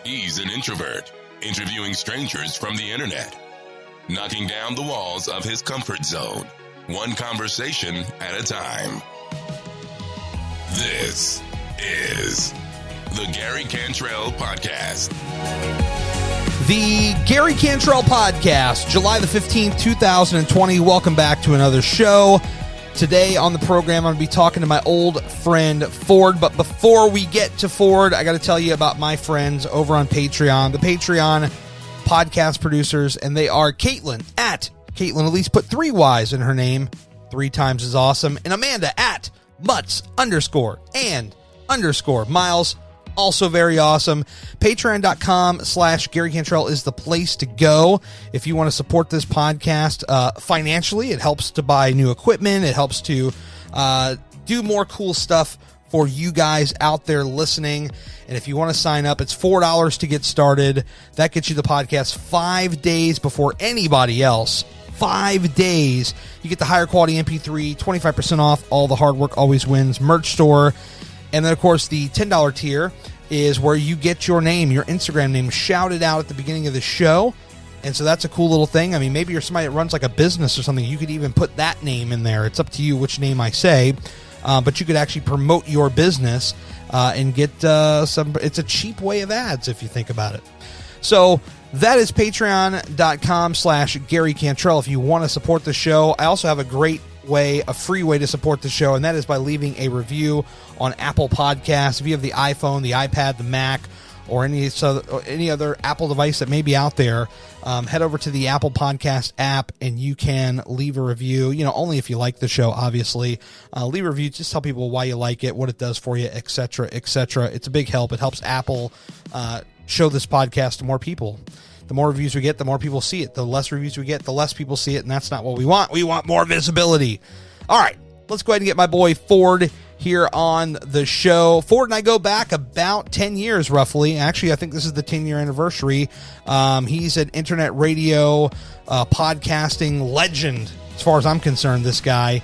He's an introvert, interviewing strangers from the internet, knocking down the walls of his comfort zone, one conversation at a time. This is the Gary Cantrell Podcast. The Gary Cantrell Podcast, July the 15th, 2020. Welcome back to another show. Today on the program, I'm going to be talking to my old friend Ford. But before we get to Ford, I got to tell you about my friends over on Patreon, the Patreon podcast producers, and they are Caitlin at Caitlin. At least put 3 Y's in her name. 3 times is awesome. And Amanda at Mutts_and_Miles. Also very awesome. Patreon.com/Gary Cantrell is the place to go if you want to support this podcast financially. It helps to buy new equipment. It helps to do more cool stuff for you guys out there listening. And if you want to sign up, it's $4 to get started. That gets you the podcast 5 days before anybody else. 5 days. You get the higher quality MP3, 25% off. All the hard work always wins. Merch store. And then, of course, the $10 tier is where you get your name, your Instagram name, shouted out at the beginning of the show. And so that's a cool little thing. I mean, maybe you're somebody that runs like a business or something. You could even put that name in there. It's up to you which name I say. But you could actually promote your business and get some. It's a cheap way of ads if you think about it. So that is patreon.com/Gary Cantrell if you want to support the show. I also have a free way to support the show, and that is by leaving a review on Apple Podcasts. If you have the iPhone, the iPad, the Mac, or any other Apple device that may be out there, head over to the Apple Podcast app and you can leave a review. You know, only if you like the show, obviously. Leave a review. Just tell people why you like it, what it does for you, etc., etc. It's a big help. It helps Apple show this podcast to more people. The more reviews we get, the more people see it. The less reviews we get, the less people see it, and that's not what we want. We want more visibility. All right, let's go ahead and get my boy Ford here on the show. Ford and I go back about 10 years, roughly. Actually, I think this is the 10-year anniversary. He's an internet radio podcasting legend, as far as I'm concerned, this guy.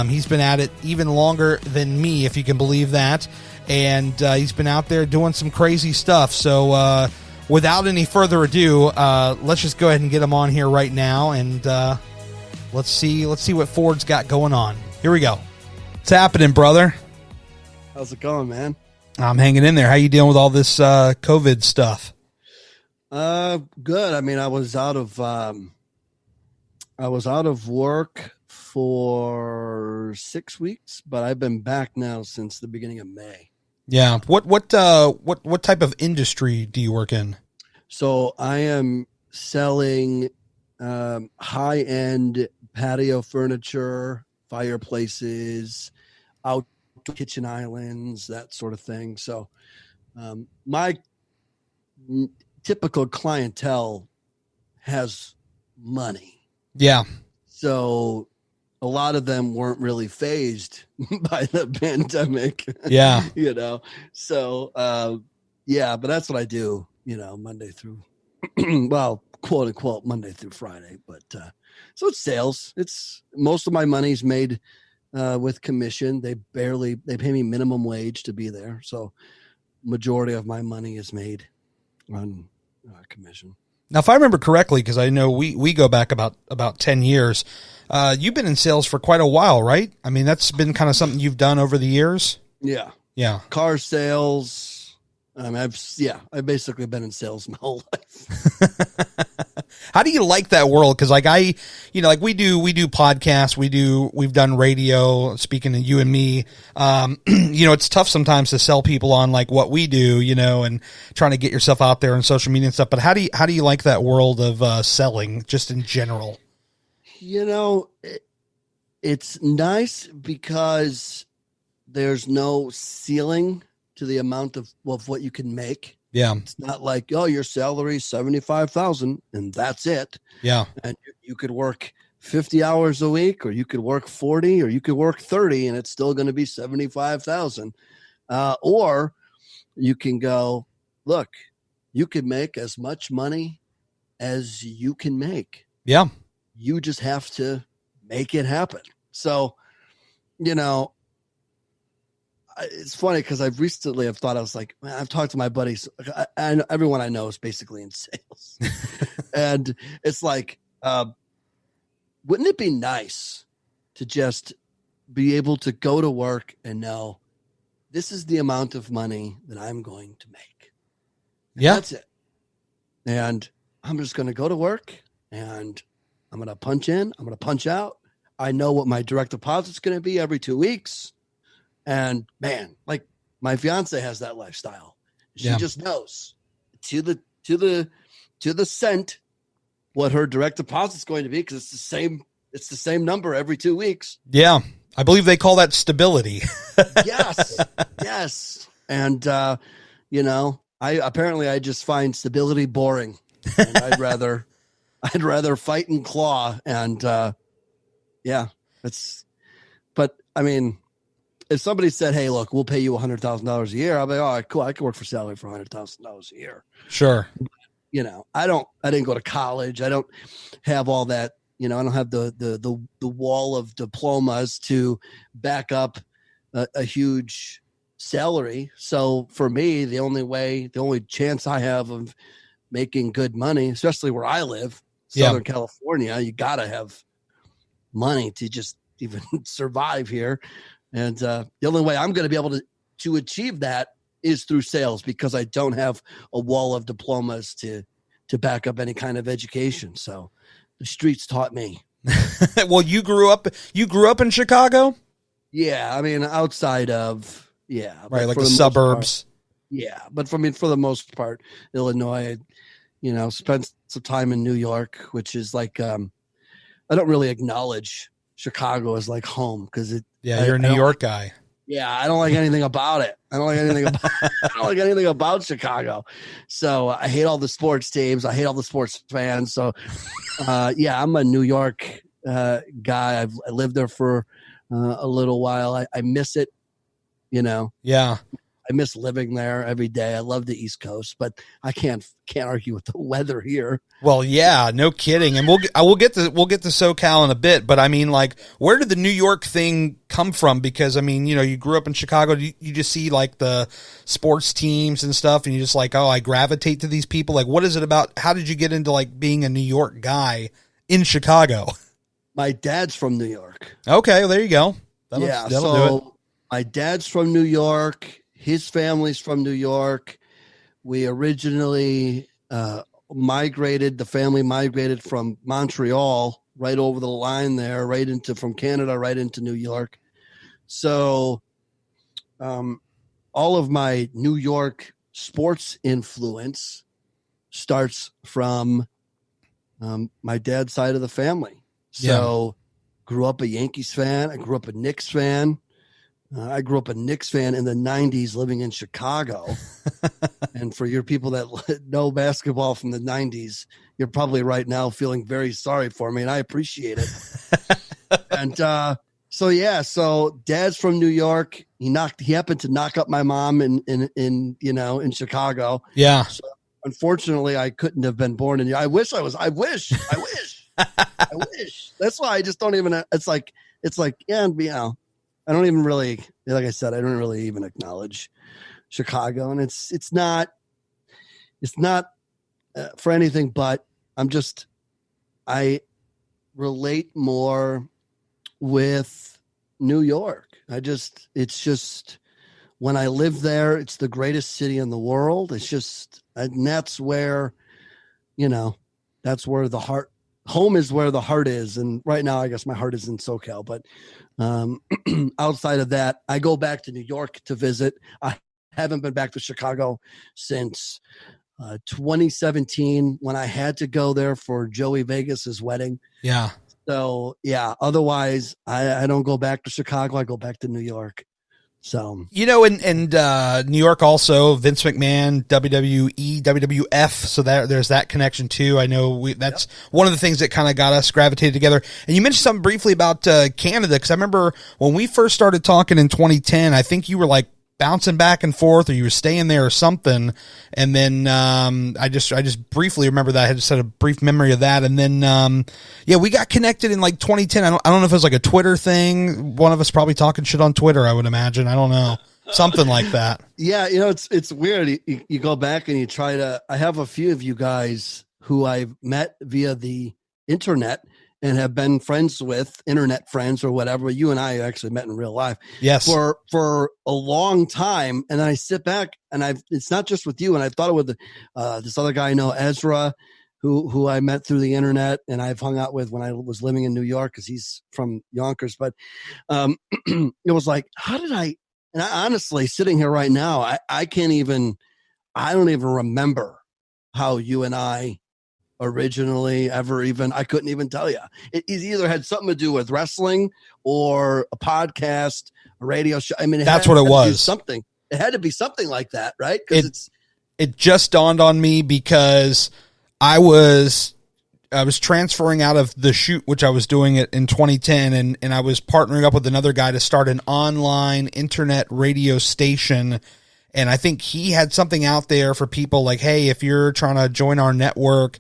He's been at it even longer than me, if you can believe that. And he's been out there doing some crazy stuff. So, without any further ado, let's just go ahead and get him on here right now, and let's see what Ford's got going on. Here we go. What's happening, brother? How's it going, man? I'm hanging in there. How you dealing with all this COVID stuff? Good. I mean, I was out of work for 6 weeks, but I've been back now since the beginning of May. Yeah. What type of industry do you work in? So I am selling high-end patio furniture, fireplaces, out kitchen islands, that sort of thing. So my typical clientele has money. Yeah. So a lot of them weren't really fazed by the pandemic. Yeah. You know, so, yeah, but that's what I do, you know, Monday through, well, quote unquote, Monday through Friday. But, so it's sales. It's most of my money's made, with commission. They pay me minimum wage to be there. So majority of my money is made on commission. Now, if I remember correctly, because I know we go back about 10 years, you've been in sales for quite a while, right? I mean, that's been kind of something you've done over the years. Yeah. Yeah. Car sales. I've basically been in sales my whole life. How do you like that world? Because like we do podcasts, we've done radio. Speaking to you and me, it's tough sometimes to sell people on like what we do, and trying to get yourself out there on social media and stuff. But how do you like that world of selling, just in general? It's nice because there's no ceiling to the amount of what you can make. Yeah. It's not like, oh, your salary is $75,000 and that's it. Yeah. And you could work 50 hours a week, or you could work 40, or you could work 30, and it's still going to be 75,000. Or you can go, look, you can make as much money as you can make. Yeah. You just have to make it happen. So, it's funny because I've thought, I was like, man, I've talked to my buddies, and everyone I know is basically in sales. And it's like, wouldn't it be nice to just be able to go to work and know this is the amount of money that I'm going to make? And that's it. And I'm just going to go to work and I'm going to punch in, I'm going to punch out. I know what my direct deposit's going to be every 2 weeks. And man, like my fiance has that lifestyle. She just knows to the cent what her direct deposit's going to be, because it's the same number every 2 weeks. Yeah. I believe they call that stability. Yes. And I just find stability boring. And I'd rather fight and claw. And but I mean, if somebody said, hey, look, we'll pay you $100,000 a year, I'll be, all right, cool. I can work for salary for $100,000 a year. Sure. I didn't go to college. I don't have all that, I don't have the wall of diplomas to back up a huge salary. So for me, the only chance I have of making good money, especially where I live, Southern California, you got to have money to just even survive here. And the only way I'm going to be able to achieve that is through sales, because I don't have a wall of diplomas to back up any kind of education. So the streets taught me. Well, you grew up in Chicago? Yeah. I mean, outside of, right. Like the suburbs. But for the most part, Illinois, spent some time in New York, which is like, I don't really acknowledge Chicago as like home, because you're a New York guy. Yeah, I don't like anything about it. I don't like anything about Chicago. So I hate all the sports teams. I hate all the sports fans. So I'm a New York guy. I lived there for a little while. I miss it. Yeah. I miss living there every day. I love the East Coast, but I can't argue with the weather here. Well, yeah, no kidding. And we'll get to SoCal in a bit, but I mean, like, where did the New York thing come from? Because I mean, you grew up in Chicago. You just see like the sports teams and stuff, and you're just like, oh, I gravitate to these people. Like, what is it about? How did you get into like being a New York guy in Chicago? My dad's from New York. Okay, well, there you go. That'll do it. My dad's from New York. His family's from New York. We originally the family migrated from Montreal right over the line there, from Canada, right into New York. So all of my New York sports influence starts from my dad's side of the family. So grew up a Yankees fan. I grew up a Knicks fan. I grew up a Knicks fan in the 90s living in Chicago. And for your people that know basketball from the 90s, you're probably right now feeling very sorry for me, and I appreciate it. And so dad's from New York. He happened to knock up my mom in Chicago. Yeah. So unfortunately, I couldn't have been born in. I wish. I wish. That's why I just don't even. It's like I don't even really, like I said, I don't really even acknowledge Chicago, and it's not for anything, but I relate more with New York. It's just when I live there, it's the greatest city in the world. It's just, and that's where, that's where the heart. Home is where the heart is. And right now, I guess my heart is in SoCal, but outside of that, I go back to New York to visit. I haven't been back to Chicago since 2017 when I had to go there for Joey Vegas's wedding. Yeah. So otherwise I don't go back to Chicago. I go back to New York. So, and New York also, Vince McMahon, WWE, WWF. So there's that connection too. I know that's one of the things that kind of got us gravitated together. And you mentioned something briefly about Canada, because I remember when we first started talking in 2010, I think you were like bouncing back and forth, or you were staying there or something. And then I just briefly remember that. I had just had a brief memory of that. And then we got connected in like 2010. I don't know if it was like a Twitter thing. One of us probably talking shit on Twitter, I would imagine. I don't know. something like that. Yeah, it's weird. You go back and you try to. I have a few of you guys who I've met via the internet and have been friends with, internet friends or whatever. You and I actually met in real life. Yes. For a long time, and then I sit back and it's not just with you. And I've thought it with this other guy I know, Ezra, who I met through the internet, and I've hung out with when I was living in New York because he's from Yonkers. But it was like, how did I? And I honestly, sitting here right now, I don't even remember how you and I originally I couldn't even tell you. It either had something to do with wrestling or a podcast, a radio show. I mean, that's what it was. Something. It had to be something like that, right? Because it just dawned on me because I was transferring out of the shoot, which I was doing it in 2010. And I was partnering up with another guy to start an online internet radio station. And I think he had something out there for people like, hey, if you're trying to join our network,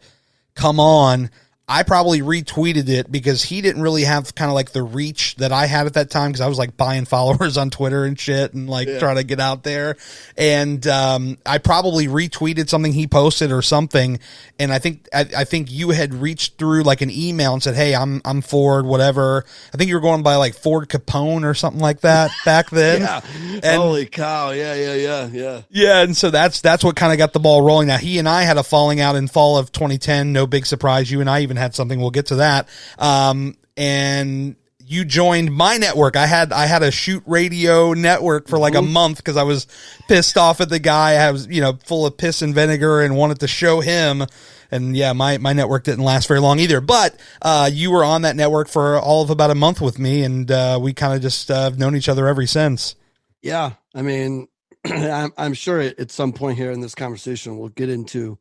come on. I probably retweeted it because he didn't really have kind of like the reach that I had at that time, because I was like buying followers on Twitter and shit and trying to get out there. And I probably retweeted something he posted or something. And I think you had reached through like an email and said, hey, I'm Ford, whatever. I think you were going by like Ford Capone or something like that back then. Yeah. And, holy cow. Yeah. Yeah. And so that's what kind of got the ball rolling. Now, he and I had a falling out in fall of 2010. No big surprise. You and I even had something. We'll get to that. And you joined my network. I had a shoot radio network for like a month because I was pissed off at the guy. I was, full of piss and vinegar and wanted to show him. And yeah, my network didn't last very long either, but, you were on that network for all of about a month with me, and, we kind of just, have known each other ever since. Yeah. I mean, I'm sure at some point here in this conversation, we'll get into,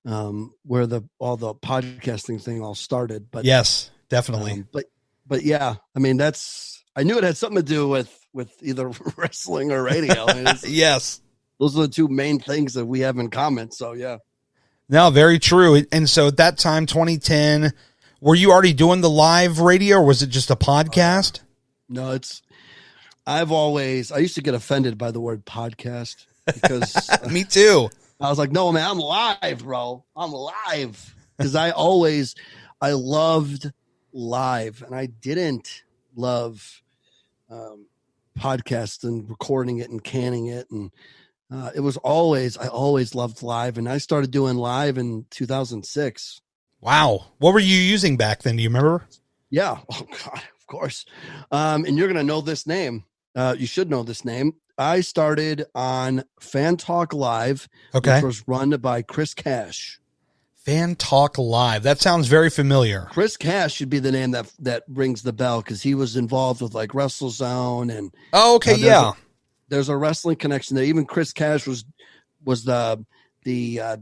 where all the podcasting thing all started, but yes, definitely. But yeah, I mean, I knew it had something to do with either wrestling or radio. I mean, yes. Those are the two main things that we have in common. So yeah. No, very true. And so at that time, 2010, were you already doing the live radio, or was it just a podcast? No, I used to get offended by the word podcast because me too. I was like, no, man, I'm live, bro. I'm live. Because I loved live, and I didn't love podcasts and recording it and canning it. And I always loved live. And I started doing live in 2006. Wow. What were you using back then? Do you remember? Yeah. Oh, God, of course. And you're going to know this name. You should know this name. I started on Fan Talk Live, which was run by Chris Cash. Fan Talk Live. That sounds very familiar. Chris Cash should be the name that rings the bell, because he was involved with like WrestleZone and. Oh, okay, yeah. There's a wrestling connection there. Even Chris Cash was the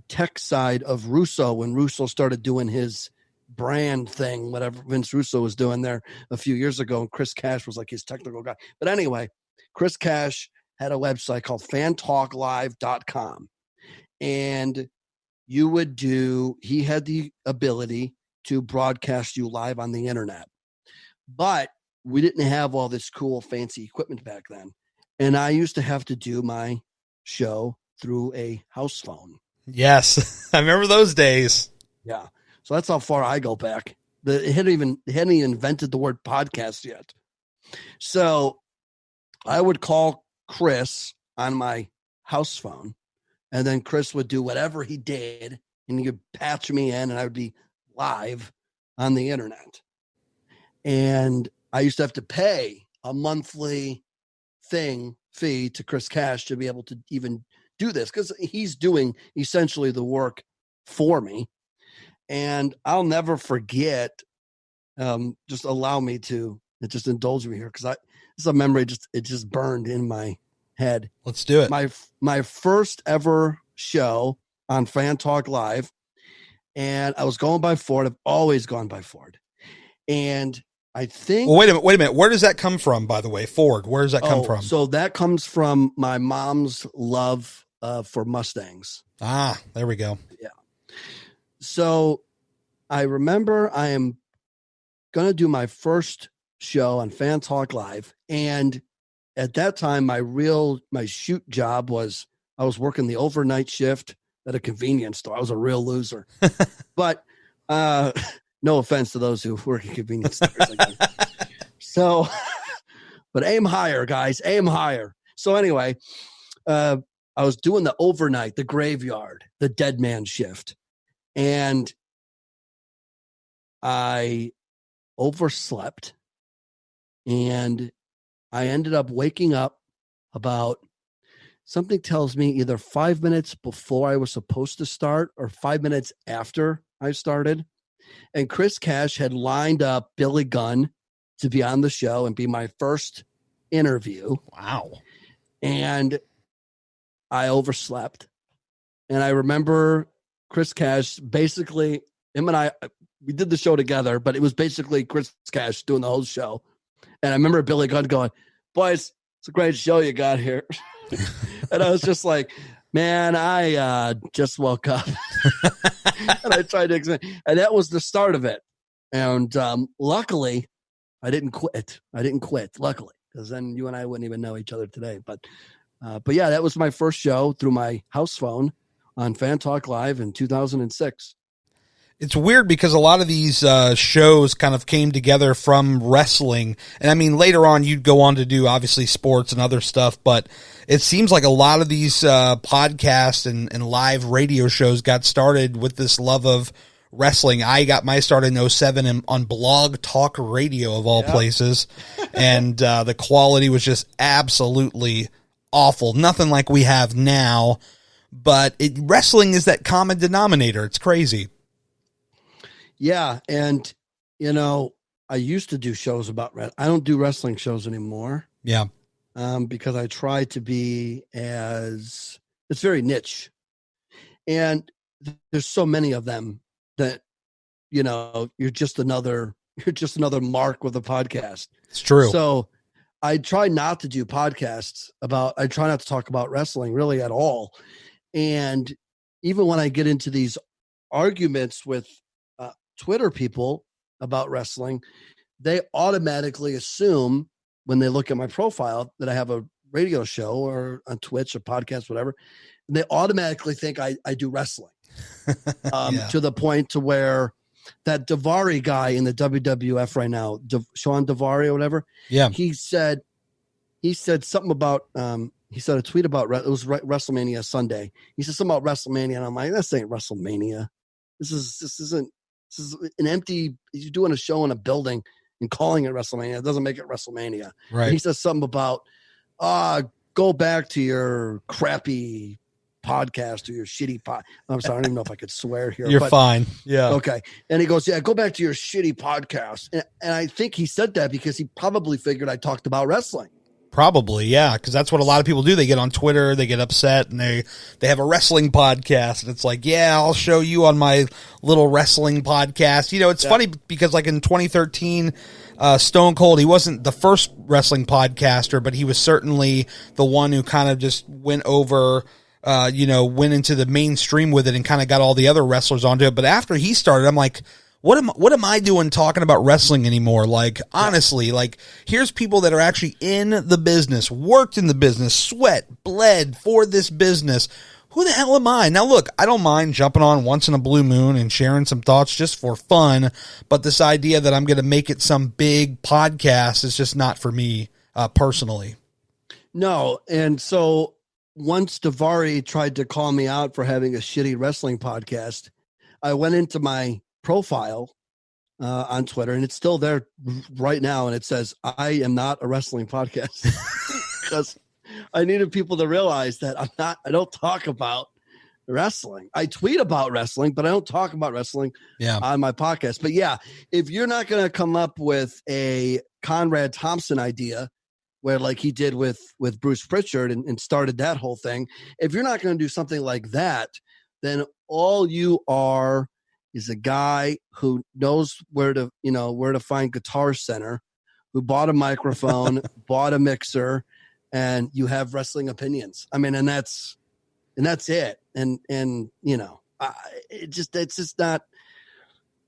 tech side of Russo when Russo started doing his brand thing, whatever Vince Russo was doing there a few years ago. And Chris Cash was like his technical guy. But anyway, Chris Cash had a website called fantalklive.com. And he had the ability to broadcast you live on the internet. But we didn't have all this cool, fancy equipment back then. And I used to have to do my show through a house phone. Yes. I remember those days. Yeah. So that's how far I go back. It hadn't even invented the word podcast yet. So I would call Chris on my house phone, and then Chris would do whatever he did, and he would patch me in, and I would be live on the internet. And I used to have to pay a monthly fee to Chris Cash to be able to even do this, because he's doing essentially the work for me. And I'll never forget, just allow me to just indulge me here, because it's a memory, it just burned in my head. Let's do it. My first ever show on Fan Talk Live, and I was going by Ford. I've always gone by Ford. And I think... Well, wait a minute. Where does that come from, by the way? Ford, where does that come from? So that comes from my mom's love for Mustangs. Ah, there we go. Yeah. So I remember I am going to do my first show on Fan Talk Live, and at that time, my shoot job was I was working the overnight shift at a convenience store. I was a real loser, but no offense to those who work at convenience stores. So, but aim higher, guys, aim higher. So anyway, I was doing the overnight, the graveyard, the dead man shift, and I overslept, and I ended up waking up about, something tells me, either 5 minutes before I was supposed to start or 5 minutes after I started. And Chris Cash had lined up Billy Gunn to be on the show and be my first interview. Wow. And I overslept. And I remember Chris Cash, basically, him and I, we did the show together, but it was basically Chris Cash doing the whole show. And I remember Billy Gunn going, "Boys, it's a great show you got here." And I was just like, "Man, I just woke up." And I tried to explain. And that was the start of it. And luckily, I didn't quit. Luckily, because then you and I wouldn't even know each other today. But yeah, that was my first show through my house phone on Fan Talk Live in 2006. It's weird because a lot of these shows kind of came together from wrestling. And I mean, later on, you'd go on to do obviously sports and other stuff, but it seems like a lot of these podcasts and live radio shows got started with this love of wrestling. I got my start in 07 on Blog Talk Radio, of all places. And the quality was just absolutely awful. Nothing like we have now, but wrestling is that common denominator. It's crazy. Yeah, and I used to do shows about wrestling. I don't do wrestling shows anymore. Yeah, because I try to be it's very niche, and there's so many of them that you're just another mark with a podcast. It's true. So I try not to do podcasts I try not to talk about wrestling really at all, and even when I get into these arguments with Twitter people about wrestling, they automatically assume when they look at my profile that I have a radio show or on Twitch or podcast, whatever. And they automatically think I do wrestling to the point to where that Daivari guy in the WWF right now, Sean Daivari or whatever. Yeah. He said something about, he said a tweet about, it was WrestleMania Sunday. He said something about WrestleMania. And I'm like, this ain't WrestleMania. This is an empty, you're doing a show in a building and calling it WrestleMania. It doesn't make it WrestleMania. Right. And he says something about, go back to your crappy podcast or your shitty I'm sorry, I don't even know if I could swear here. You're fine. Yeah. Okay. And he goes, yeah, go back to your shitty podcast. And I think he said that because he probably figured I talked about wrestling. Probably, yeah, because that's what a lot of people do. They get on Twitter, they get upset, and they have a wrestling podcast, and it's like, yeah, I'll show you on my little wrestling podcast. It's funny because like in 2013, Stone Cold, he wasn't the first wrestling podcaster, but he was certainly the one who kind of just went over, went into the mainstream with it and kind of got all the other wrestlers onto it. But after he started, I'm like, what am I doing talking about wrestling anymore? Like, honestly, like, here's people that are actually in the business, worked in the business, sweat, bled for this business. Who the hell am I? Now, look, I don't mind jumping on once in a blue moon and sharing some thoughts just for fun, but this idea that I'm going to make it some big podcast is just not for me personally. No, and so once Daivari tried to call me out for having a shitty wrestling podcast, I went into my profile on Twitter, and it's still there right now, and it says, "I am not a wrestling podcast," because I needed people to realize that I don't talk about wrestling. I tweet about wrestling, but I don't talk about wrestling on my podcast. But yeah, if you're not going to come up with a Conrad Thompson idea where like he did with Bruce Pritchard and started that whole thing, if you're not going to do something like that, then all you are is a guy who knows where to find Guitar Center, who bought a microphone, bought a mixer, and you have wrestling opinions. I mean, and that's it. And it's just not,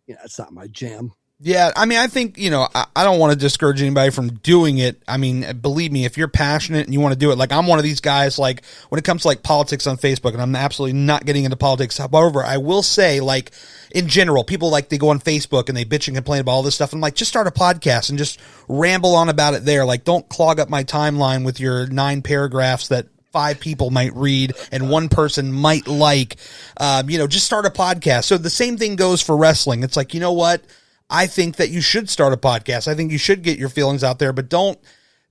it's not my jam. Yeah, I mean, I think, I don't want to discourage anybody from doing it. I mean, believe me, if you're passionate and you want to do it, like I'm one of these guys, like when it comes to like politics on Facebook, and I'm absolutely not getting into politics. However, I will say, like in general, people like they go on Facebook and they bitch and complain about all this stuff. I'm like, just start a podcast and just ramble on about it there. Like, don't clog up my timeline with your 9 paragraphs that 5 people might read and 1 person might like. Just start a podcast. So the same thing goes for wrestling. It's like, you know what? I think that you should start a podcast. I think you should get your feelings out there, but don't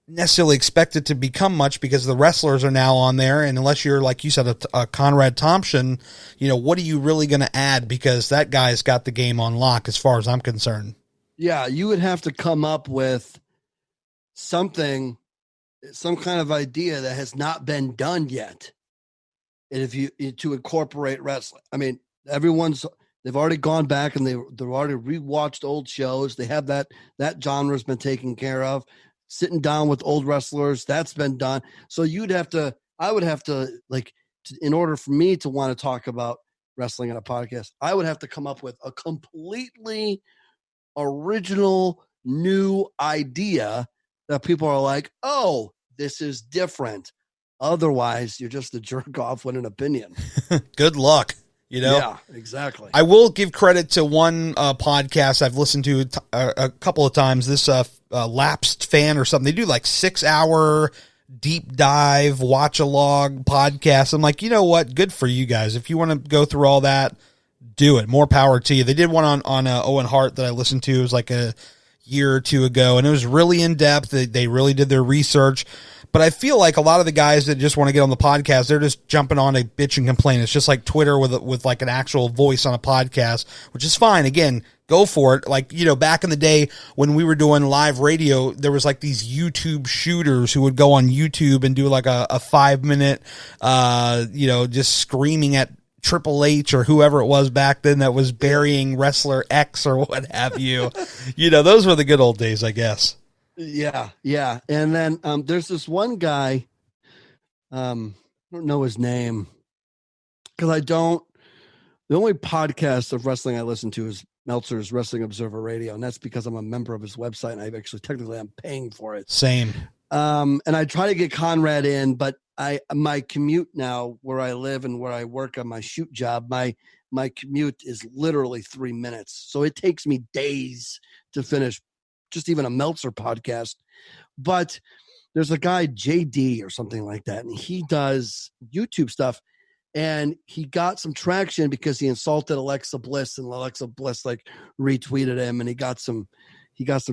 necessarily expect it to become much because the wrestlers are now on there. And unless you're, like you said, a Conrad Thompson, what are you really going to add? Because that guy's got the game on lock as far as I'm concerned. Yeah, you would have to come up with some kind of idea that has not been done yet. And if you to incorporate wrestling, I mean, they've already gone back and they've already rewatched old shows. They have that genre's been taken care of. Sitting down with old wrestlers, that's been done. So I would have to in order for me to want to talk about wrestling in a podcast, I would have to come up with a completely original new idea that people are like, oh, this is different. Otherwise, you're just a jerk off with an opinion. Good luck. Yeah, exactly. I will give credit to one podcast I've listened to a couple of times. This Lapsed Fan or something. They do like 6-hour deep dive watch-along podcast. I'm like, you know what? Good for you guys. If you want to go through all that, do it. More power to you. They did one on Owen Hart that I listened to. It was like a year or 2 ago, and it was really in depth. They really did their research. But I feel like a lot of the guys that just want to get on the podcast, they're just jumping on a bitch and complain. It's just like Twitter with like an actual voice on a podcast, which is fine. Again, go for it. Like, back in the day when we were doing live radio, there was like these YouTube shooters who would go on YouTube and do like a 5-minute, just screaming at Triple H or whoever it was back then that was burying wrestler X or what have you. Those were the good old days, I guess. Yeah. And then there's this one guy, I don't know his name because the only podcast of wrestling I listen to is Meltzer's Wrestling Observer Radio, and that's because I'm a member of his website, and I'm paying for it. Same. And I try to get Conrad in, but my commute now where I live and where I work on my shoot job, my commute is literally 3 minutes. So it takes me days to finish just even a Meltzer podcast. But there's a guy, JD or something like that, and he does YouTube stuff, and he got some traction because he insulted Alexa Bliss, and Alexa Bliss retweeted him, and he got some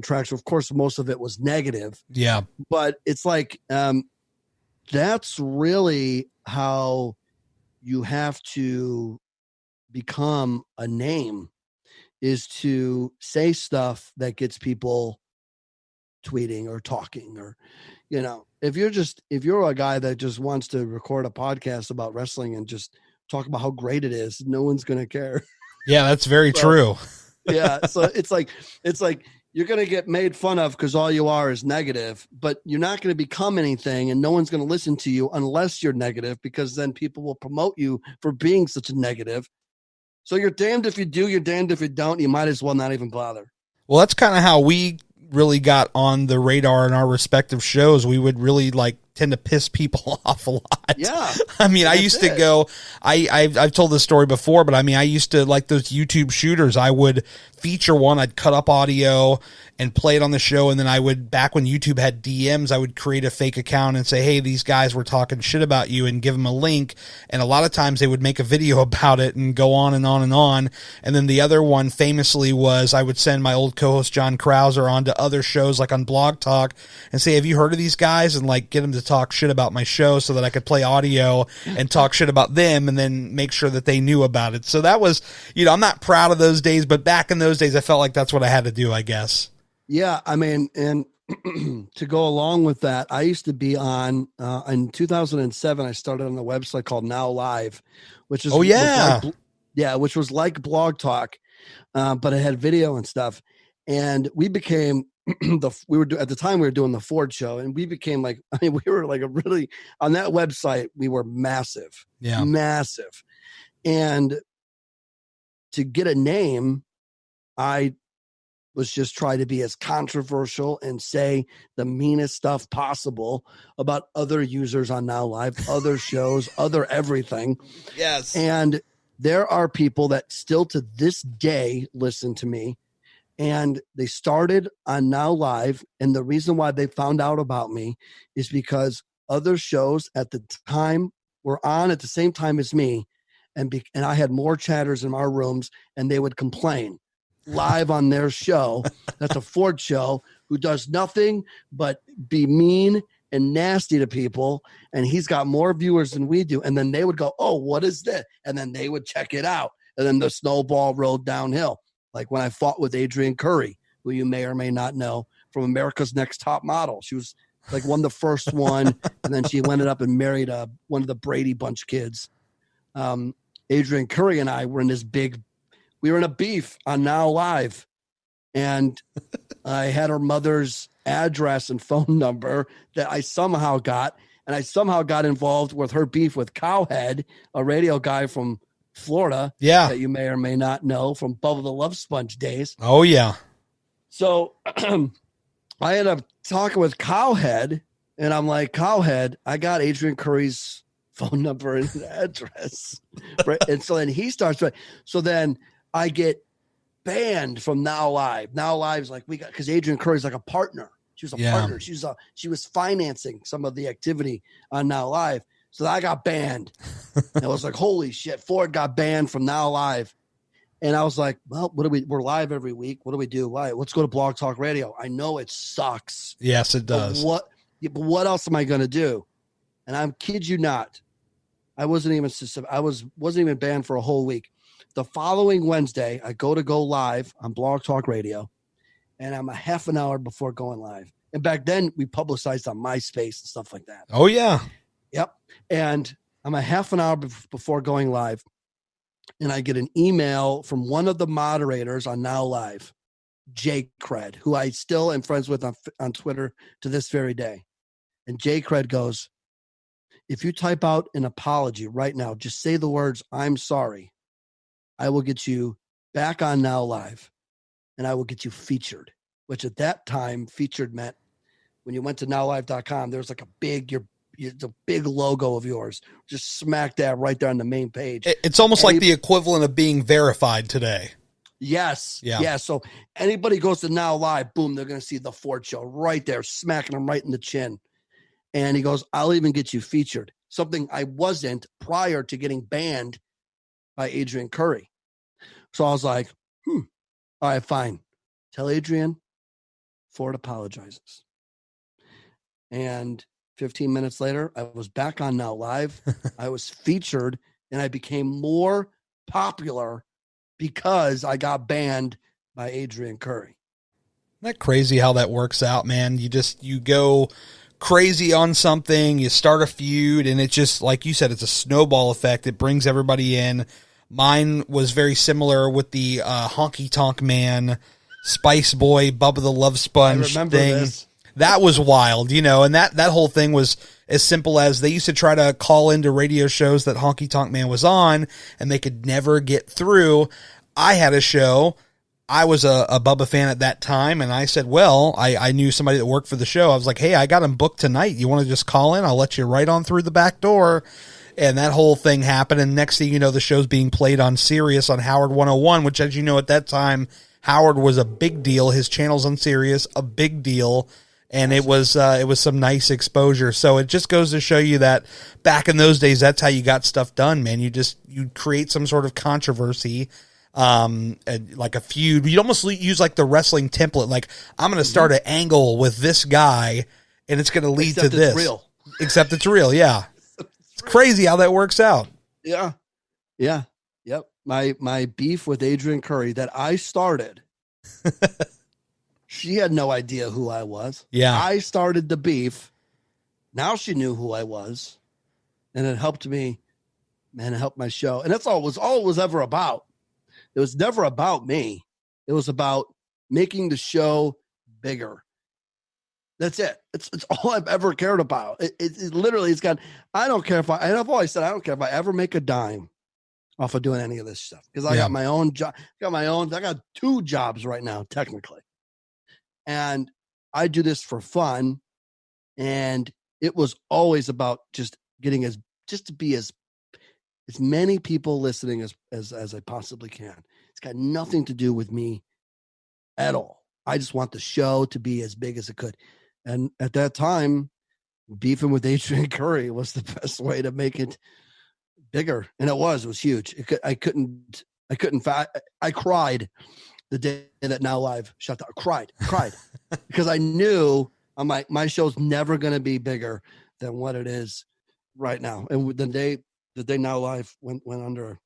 traction. Of course, most of it was negative. Yeah. But it's like that's really how you have to become a name, is to say stuff that gets people tweeting or talking, or if you're a guy that just wants to record a podcast about wrestling and just talk about how great it is, no one's going to care. Yeah, that's very true. Yeah. So it's like you're going to get made fun of because all you are is negative, but you're not going to become anything, and no one's going to listen to you unless you're negative, because then people will promote you for being such a negative. So you're damned if you do, you're damned if you don't. You might as well not even bother. Well, that's kind of how we really got on the radar in our respective shows. We would really tend to piss people off a lot. Yeah. I mean, I used to go, I've told this story before, but I mean, I used to like those YouTube shooters. I would feature one, I'd cut up audio and play it on the show. And then I would, back when YouTube had DMs, I would create a fake account and say, hey, these guys were talking shit about you, and give them a link. And a lot of times they would make a video about it and go on and on and on. And then the other one famously was I would send my old co-host John Krauser on to other shows like on Blog Talk and say, have you heard of these guys? And get them to talk shit about my show so that I could play audio and talk shit about them, and then make sure that they knew about it. So that was, I'm not proud of those days, but back in those days, I felt like that's what I had to do, I guess. Yeah. I mean, and to go along with that, I used to be on, in 2007, I started on a website called Now Live, which is, which was like Blog Talk, but it had video and stuff. And we became, at the time we were doing the Ford show, and we became we were really on that website. We were massive, massive. And to get a name, I was just try to be as controversial and say the meanest stuff possible about other users on Now Live, other shows, other everything. Yes. And there are people that still to this day listen to me, and they started on Now Live. And the reason why they found out about me is because other shows at the time were on at the same time as me. And I had more chatters in our rooms, and they would complain live on their show. That's a Ford show, who does nothing but be mean and nasty to people. And he's got more viewers than we do. And then they would go, oh, what is this? And then they would check it out. And then the snowball rolled downhill. Like when I fought with Adrienne Curry, who you may or may not know from America's Next Top Model. She was like one of the first one. And then she ended up and married one of the Brady Bunch kids. Adrienne Curry and I were in we were in a beef on Now Live, and I had her mother's address and phone number that I somehow got, and I somehow got involved with her beef with Cowhead, a radio guy from Florida. Yeah. That you may or may not know from Bubba the Love Sponge days. Oh, yeah. So I ended up talking with Cowhead, and I'm like, Cowhead, I got Adrienne Curry's phone number and address. Right? And so then he starts, so then I get banned from Now Live. Now Live's like, because Adrienne Curry's like a partner. She was a partner. She was financing some of the activity on Now Live. So I got banned. And I was like, holy shit, Ford got banned from Now Live. And I was like, well, we're live every week. What do we do? Why? Let's go to Blog Talk Radio. I know it sucks. Yes, it does. But what else am I going to do? And I'm kid you not, I wasn't even banned for a whole week. The following Wednesday, I go live on Blog Talk Radio, and I'm a half an hour before going live. And back then, we publicized on MySpace and stuff like that. Oh, yeah. Yep. And I'm a half an hour before going live, and I get an email from one of the moderators on Now Live, Jay Cred, who I still am friends with on Twitter to this very day. And Jay Cred goes, if you type out an apology right now, just say the words, I'm sorry, I will get you back on Now Live, and I will get you featured, which at that time featured meant when you went to nowlive.com, there was like the big logo of yours, just smack that right there on the main page. It's almost like the equivalent of being verified today. Yes. Yeah. Yeah. So anybody goes to Now Live, boom, they're going to see the Ford Show right there, smacking them right in the chin. And he goes, I'll even get you featured. Something I wasn't prior to getting banned by Adrienne Curry. So I was like, all right, fine. Tell Adrienne Ford apologizes. And 15 minutes later, I was back on Now Live. I was featured, and I became more popular because I got banned by Adrienne Curry. Isn't that crazy how that works out, man? You go crazy on something, you start a feud, and it just, like you said, it's a snowball effect. It brings everybody in. Mine was very similar with the Honky Tonk Man, Spice Boy, Bubba the Love Sponge thing. This. That was wild, and that whole thing was as simple as they used to try to call into radio shows that Honky Tonk Man was on, and they could never get through. I had a show. I was a Bubba fan at that time, and I said, well, I knew somebody that worked for the show. I was like, hey, I got him booked tonight. You want to just call in? I'll let you right on through the back door. And that whole thing happened, and next thing you know, the show's being played on Sirius on Howard 101, which, as you know, at that time, Howard was a big deal. His channel's on Sirius, a big deal. And it was some nice exposure. So it just goes to show you that back in those days, that's how you got stuff done, man. You create some sort of controversy, like a feud. You'd almost use like the wrestling template. Like, I'm going to start an angle with this guy, and it's going to lead to this. Real. Except it's real. Yeah. It's crazy how that works out. Yeah. Yeah. Yep. My beef with Adrienne Curry that I started. She had no idea who I was. Yeah. I started the beef. Now she knew who I was. And it helped me, man, it helped my show. And that's all it was ever about. It was never about me. It was about making the show bigger. That's it. It's all I've ever cared about. It literally, I don't care if I've always said, I don't care if I ever make a dime off of doing any of this stuff because I Yeah. got my own job. I got 2 jobs right now, technically. And I do this for fun. And it was always about just getting to be as many people listening as I possibly can. It's got nothing to do with me at all. I just want the show to be as big as it could. And at that time, beefing with Adrian Curry was the best way to make it bigger. And it was huge. I cried the day that Now Live shut down. I cried because I knew I'm like, my show's never going to be bigger than what it is right now. And the day Now Live went under.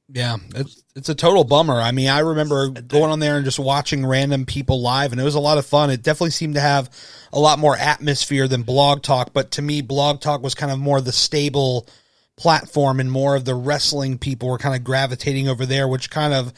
Yeah, it's a total bummer. I mean, I remember going on there and just watching random people live, and it was a lot of fun. It definitely seemed to have a lot more atmosphere than Blog Talk, but to me, Blog Talk was kind of more the stable platform, and more of the wrestling people were kind of gravitating over there, which kind of,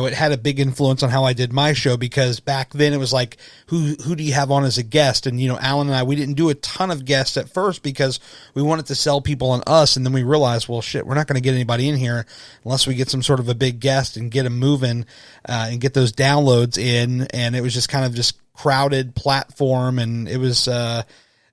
it had a big influence on how I did my show, because back then it was like, who do you have on as a guest? And, Alan and I, we didn't do a ton of guests at first because we wanted to sell people on us. And then we realized, well, shit, we're not going to get anybody in here unless we get some sort of a big guest and get them moving, and get those downloads in. And it was just kind of just crowded platform. And it was,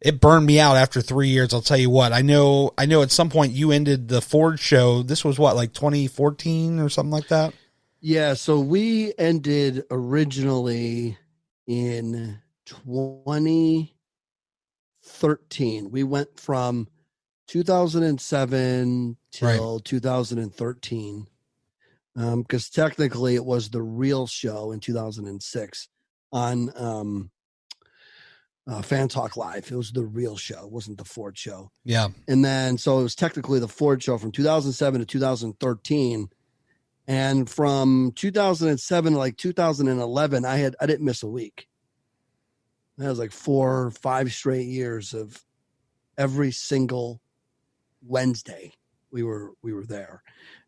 it burned me out after 3 years. I'll tell you what, I know at some point you ended the Ford show. This was what, like 2014 or something like that? Yeah, so we ended originally in 2013. We went from 2007 till 2013, because technically it was the real show in 2006 on Fan Talk Live. It was the real show. It wasn't the Ford show. Yeah. And then, so it was technically the Ford show from 2007 to 2013. And from 2007 to like 2011, I didn't miss a week. That was like 4 or 5 straight years of every single Wednesday we were there.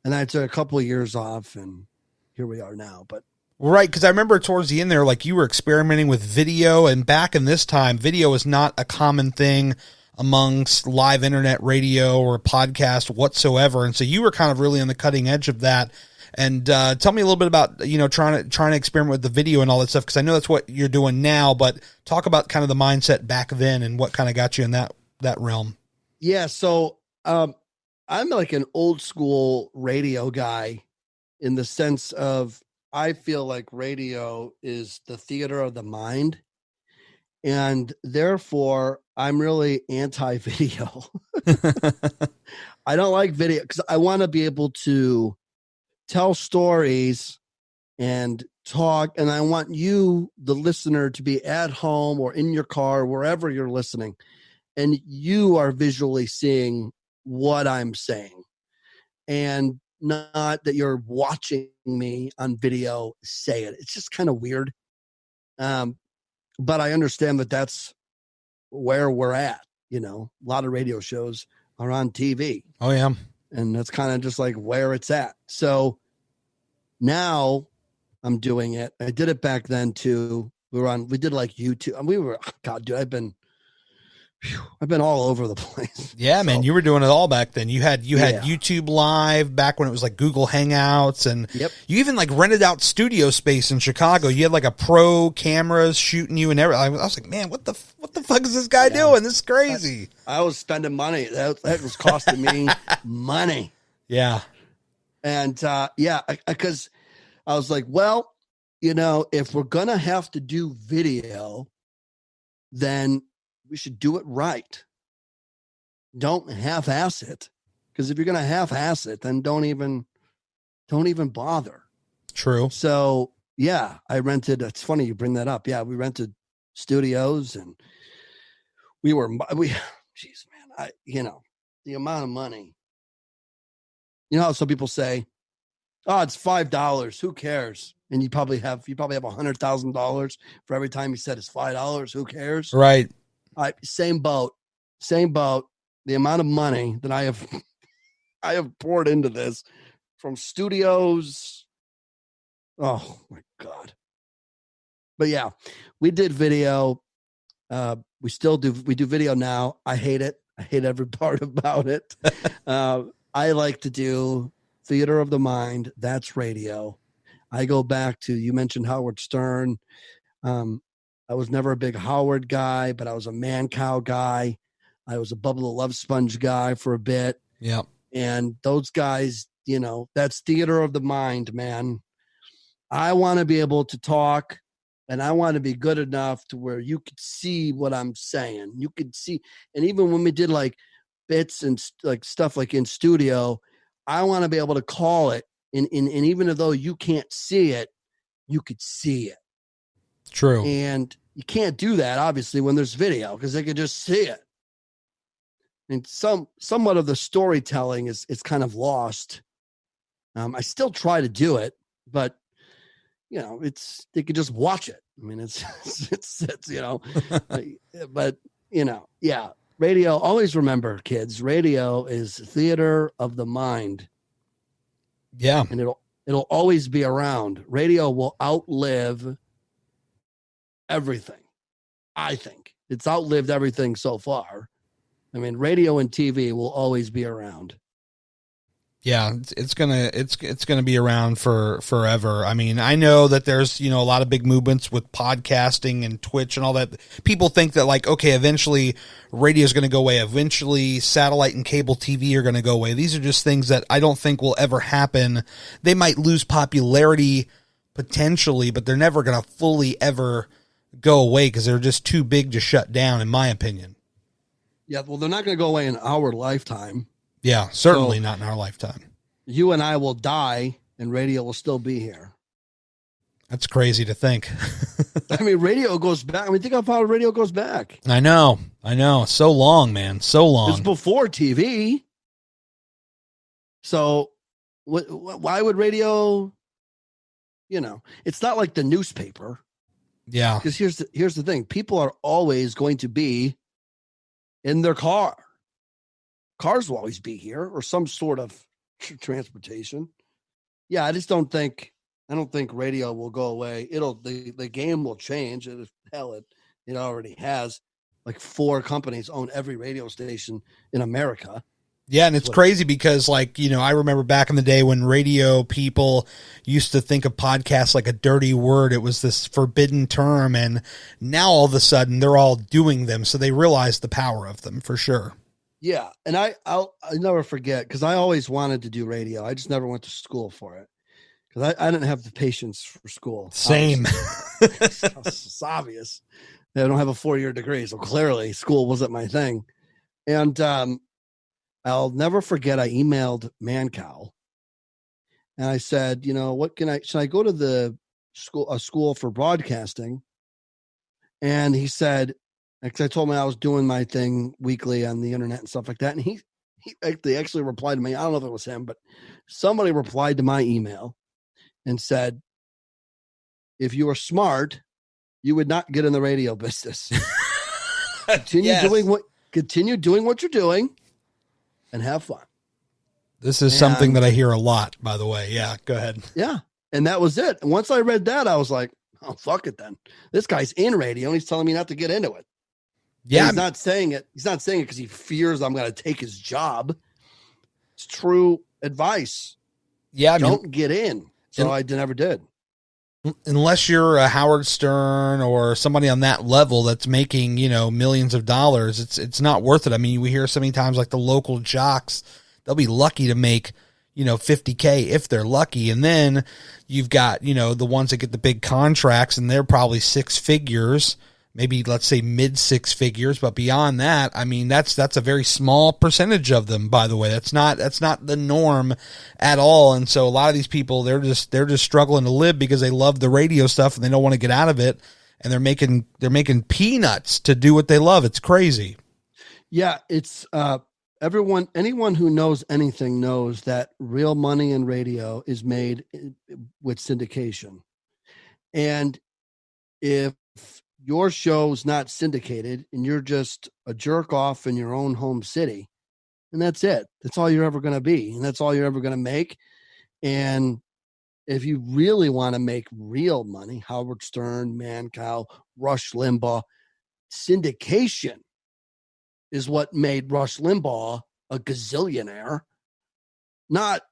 And I took a couple of years off, and here we are now. But right, because I remember towards the end there, like, you were experimenting with video, and back in this time, video was not a common thing amongst live internet radio or podcast whatsoever. And so you were kind of really on the cutting edge of that. And tell me a little bit about, trying to experiment with the video and all that stuff, because I know that's what you're doing now, but talk about kind of the mindset back then and what kind of got you in that realm. Yeah, so I'm like an old school radio guy, in the sense of, I feel like radio is the theater of the mind, and therefore I'm really anti-video. I don't like video because I want to be able to tell stories and talk, and I want you, the listener, to be at home or in your car, wherever you're listening, and you are visually seeing what I'm saying, and not that you're watching me on video say it. It's just kind of weird. But I understand that that's where we're at. A lot of radio shows are on TV. Oh, yeah. And that's kind of just like where it's at. So now I'm doing it. I did it back then too. We did like YouTube. God, dude, I've been all over the place. Yeah, so, man, you were doing it all back then. You had YouTube Live back when it was like Google Hangouts, and you even like rented out studio space in Chicago. You had like a pro cameras shooting you and everything. I was like, man, what the fuck is this guy doing? This is crazy. I was spending money. That was costing me money. Yeah. And because I was like, well, if we're going to have to do video, then we should do it right. Don't half-ass it. Because if you're going to half-ass it, then don't even bother. True. So, yeah, I rented. It's funny you bring that up. Yeah, we rented studios, and geez, man, the amount of money. You know how some people say, "Oh, it's $5. Who cares?" And you probably have $100,000 for every time you said it's $5. Who cares? Right. Same boat. The amount of money that I have poured into this, from studios. Oh my God. But yeah, we did video. We do video now. I hate it. I hate every part about it. I like to do theater of the mind. That's radio. I go back to, you mentioned Howard Stern. I was never a big Howard guy, but I was a Mancow guy. I was a Bubba the Love Sponge guy for a bit. Yep. And those guys, you know, that's theater of the mind, man. I want to be able to talk, and I want to be good enough to where you could see what I'm saying. You could see, and even when we did like bits and like stuff like in studio, I want to be able to call it. And even though you can't see it, you could see it. True. And you can't do that, obviously, when there's video, because they can just see it. And somewhat of the storytelling is kind of lost. I still try to do it, but you know, they could just watch it. I mean, it's you know, but you know, yeah. Radio. Always remember, kids. Radio is theater of the mind. Yeah, and it'll always be around. Radio will outlive everything. I think it's outlived everything so far. I mean, radio and TV will always be around. Yeah, it's gonna be around for forever. I mean, I know that there's, you know, a lot of big movements with podcasting and Twitch and all that. People think that like, okay, eventually radio is going to go away. Eventually satellite and cable TV are going to go away. These are just things that I don't think will ever happen. They might lose popularity potentially, but they're never going to fully ever go away because they're just too big to shut down, in my opinion. Yeah, well, they're not going to go away in our lifetime. Yeah, certainly not in our lifetime. You and I will die, and radio will still be here. That's crazy to think. I mean, radio goes back. I mean, think how far radio goes back. I know. So long, man. So long. It's before TV. So why would radio, you know, it's not like the newspaper. Yeah. Because here's the thing. People are always going to be in their car. Cars will always be here, or some sort of transportation. Yeah, I don't think radio will go away. The game will change. Hell, it already has. Like 4 companies own every radio station in America. Yeah, and it's crazy because, like, you know, I remember back in the day when radio people used to think of podcasts like a dirty word. It was this forbidden term, and now all of a sudden they're all doing them, so they realize the power of them for sure. Yeah, and I'll never forget, because I always wanted to do radio. I just never went to school for it because I didn't have the patience for school. Same. It's obvious. I don't have a 4-year degree, so clearly school wasn't my thing. And I'll never forget, I emailed Mancow, and I said, you know, should I go to the school for broadcasting? And he said, because I told him I was doing my thing weekly on the internet and stuff like that. And he actually replied to me. I don't know if it was him, but somebody replied to my email and said, if you were smart, you would not get in the radio business. Continue doing what you're doing and have fun. This is something that I hear a lot, by the way. Yeah, go ahead. Yeah. And that was it. And once I read that, I was like, oh, fuck it then. This guy's in radio and he's telling me not to get into it. Yeah, he's not saying it. He's not saying it because he fears I'm going to take his job. It's true advice. Yeah, don't get in. So I never did. Unless you're a Howard Stern or somebody on that level that's making, you know, millions of dollars, it's not worth it. I mean, we hear so many times like the local jocks, they'll be lucky to make, you know, $50K if they're lucky, and then you've got, you know, the ones that get the big contracts, and they're probably 6 figures. Maybe let's say mid 6 figures, but beyond that, I mean, that's a very small percentage of them, by the way. That's not the norm at all. And so a lot of these people, they're just struggling to live because they love the radio stuff and they don't want to get out of it. And they're making peanuts to do what they love. It's crazy. Yeah. It's, anyone who knows anything knows that real money in radio is made with syndication. And if your show's not syndicated and you're just a jerk off in your own home city, and that's it. That's all you're ever going to be. And that's all you're ever going to make. And if you really want to make real money, Howard Stern, Mancow, Rush Limbaugh, syndication is what made Rush Limbaugh a gazillionaire. not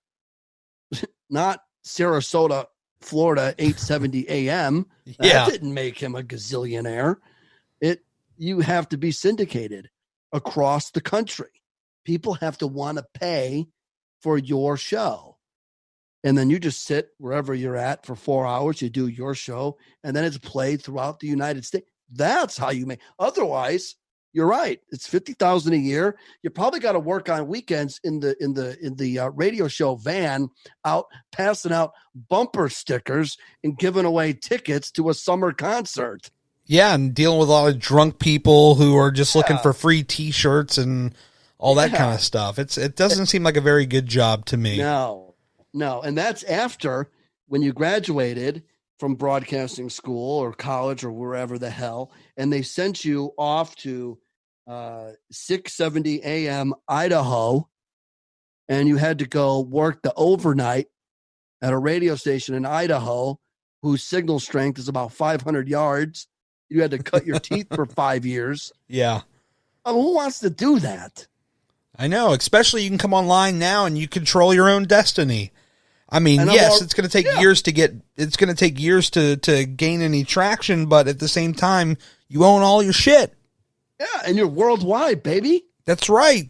Sarasota, Florida, 870 AM. Yeah. That didn't make him a gazillionaire. You have to be syndicated across the country. People have to want to pay for your show. And then you just sit wherever you're at for 4 hours, you do your show, and then it's played throughout the United States. That's how you make. Otherwise, you're right. It's $50,000 a year. You probably got to work on weekends in the radio show van, out passing out bumper stickers and giving away tickets to a summer concert. Yeah, and dealing with a lot of drunk people who are just looking for free T-shirts and all that kind of stuff. It doesn't seem like a very good job to me. No. And that's after when you graduated from broadcasting school or college or wherever the hell, and they sent you off to 670 AM Idaho, and you had to go work the overnight at a radio station in Idaho whose signal strength is about 500 yards. You had to cut your teeth for 5 years. Yeah. I mean, who wants to do that? I know, especially you can come online now and you control your own destiny. I mean, yes, it's going to take years to gain any traction, but at the same time, you own all your shit. Yeah, and you're worldwide, baby. That's right.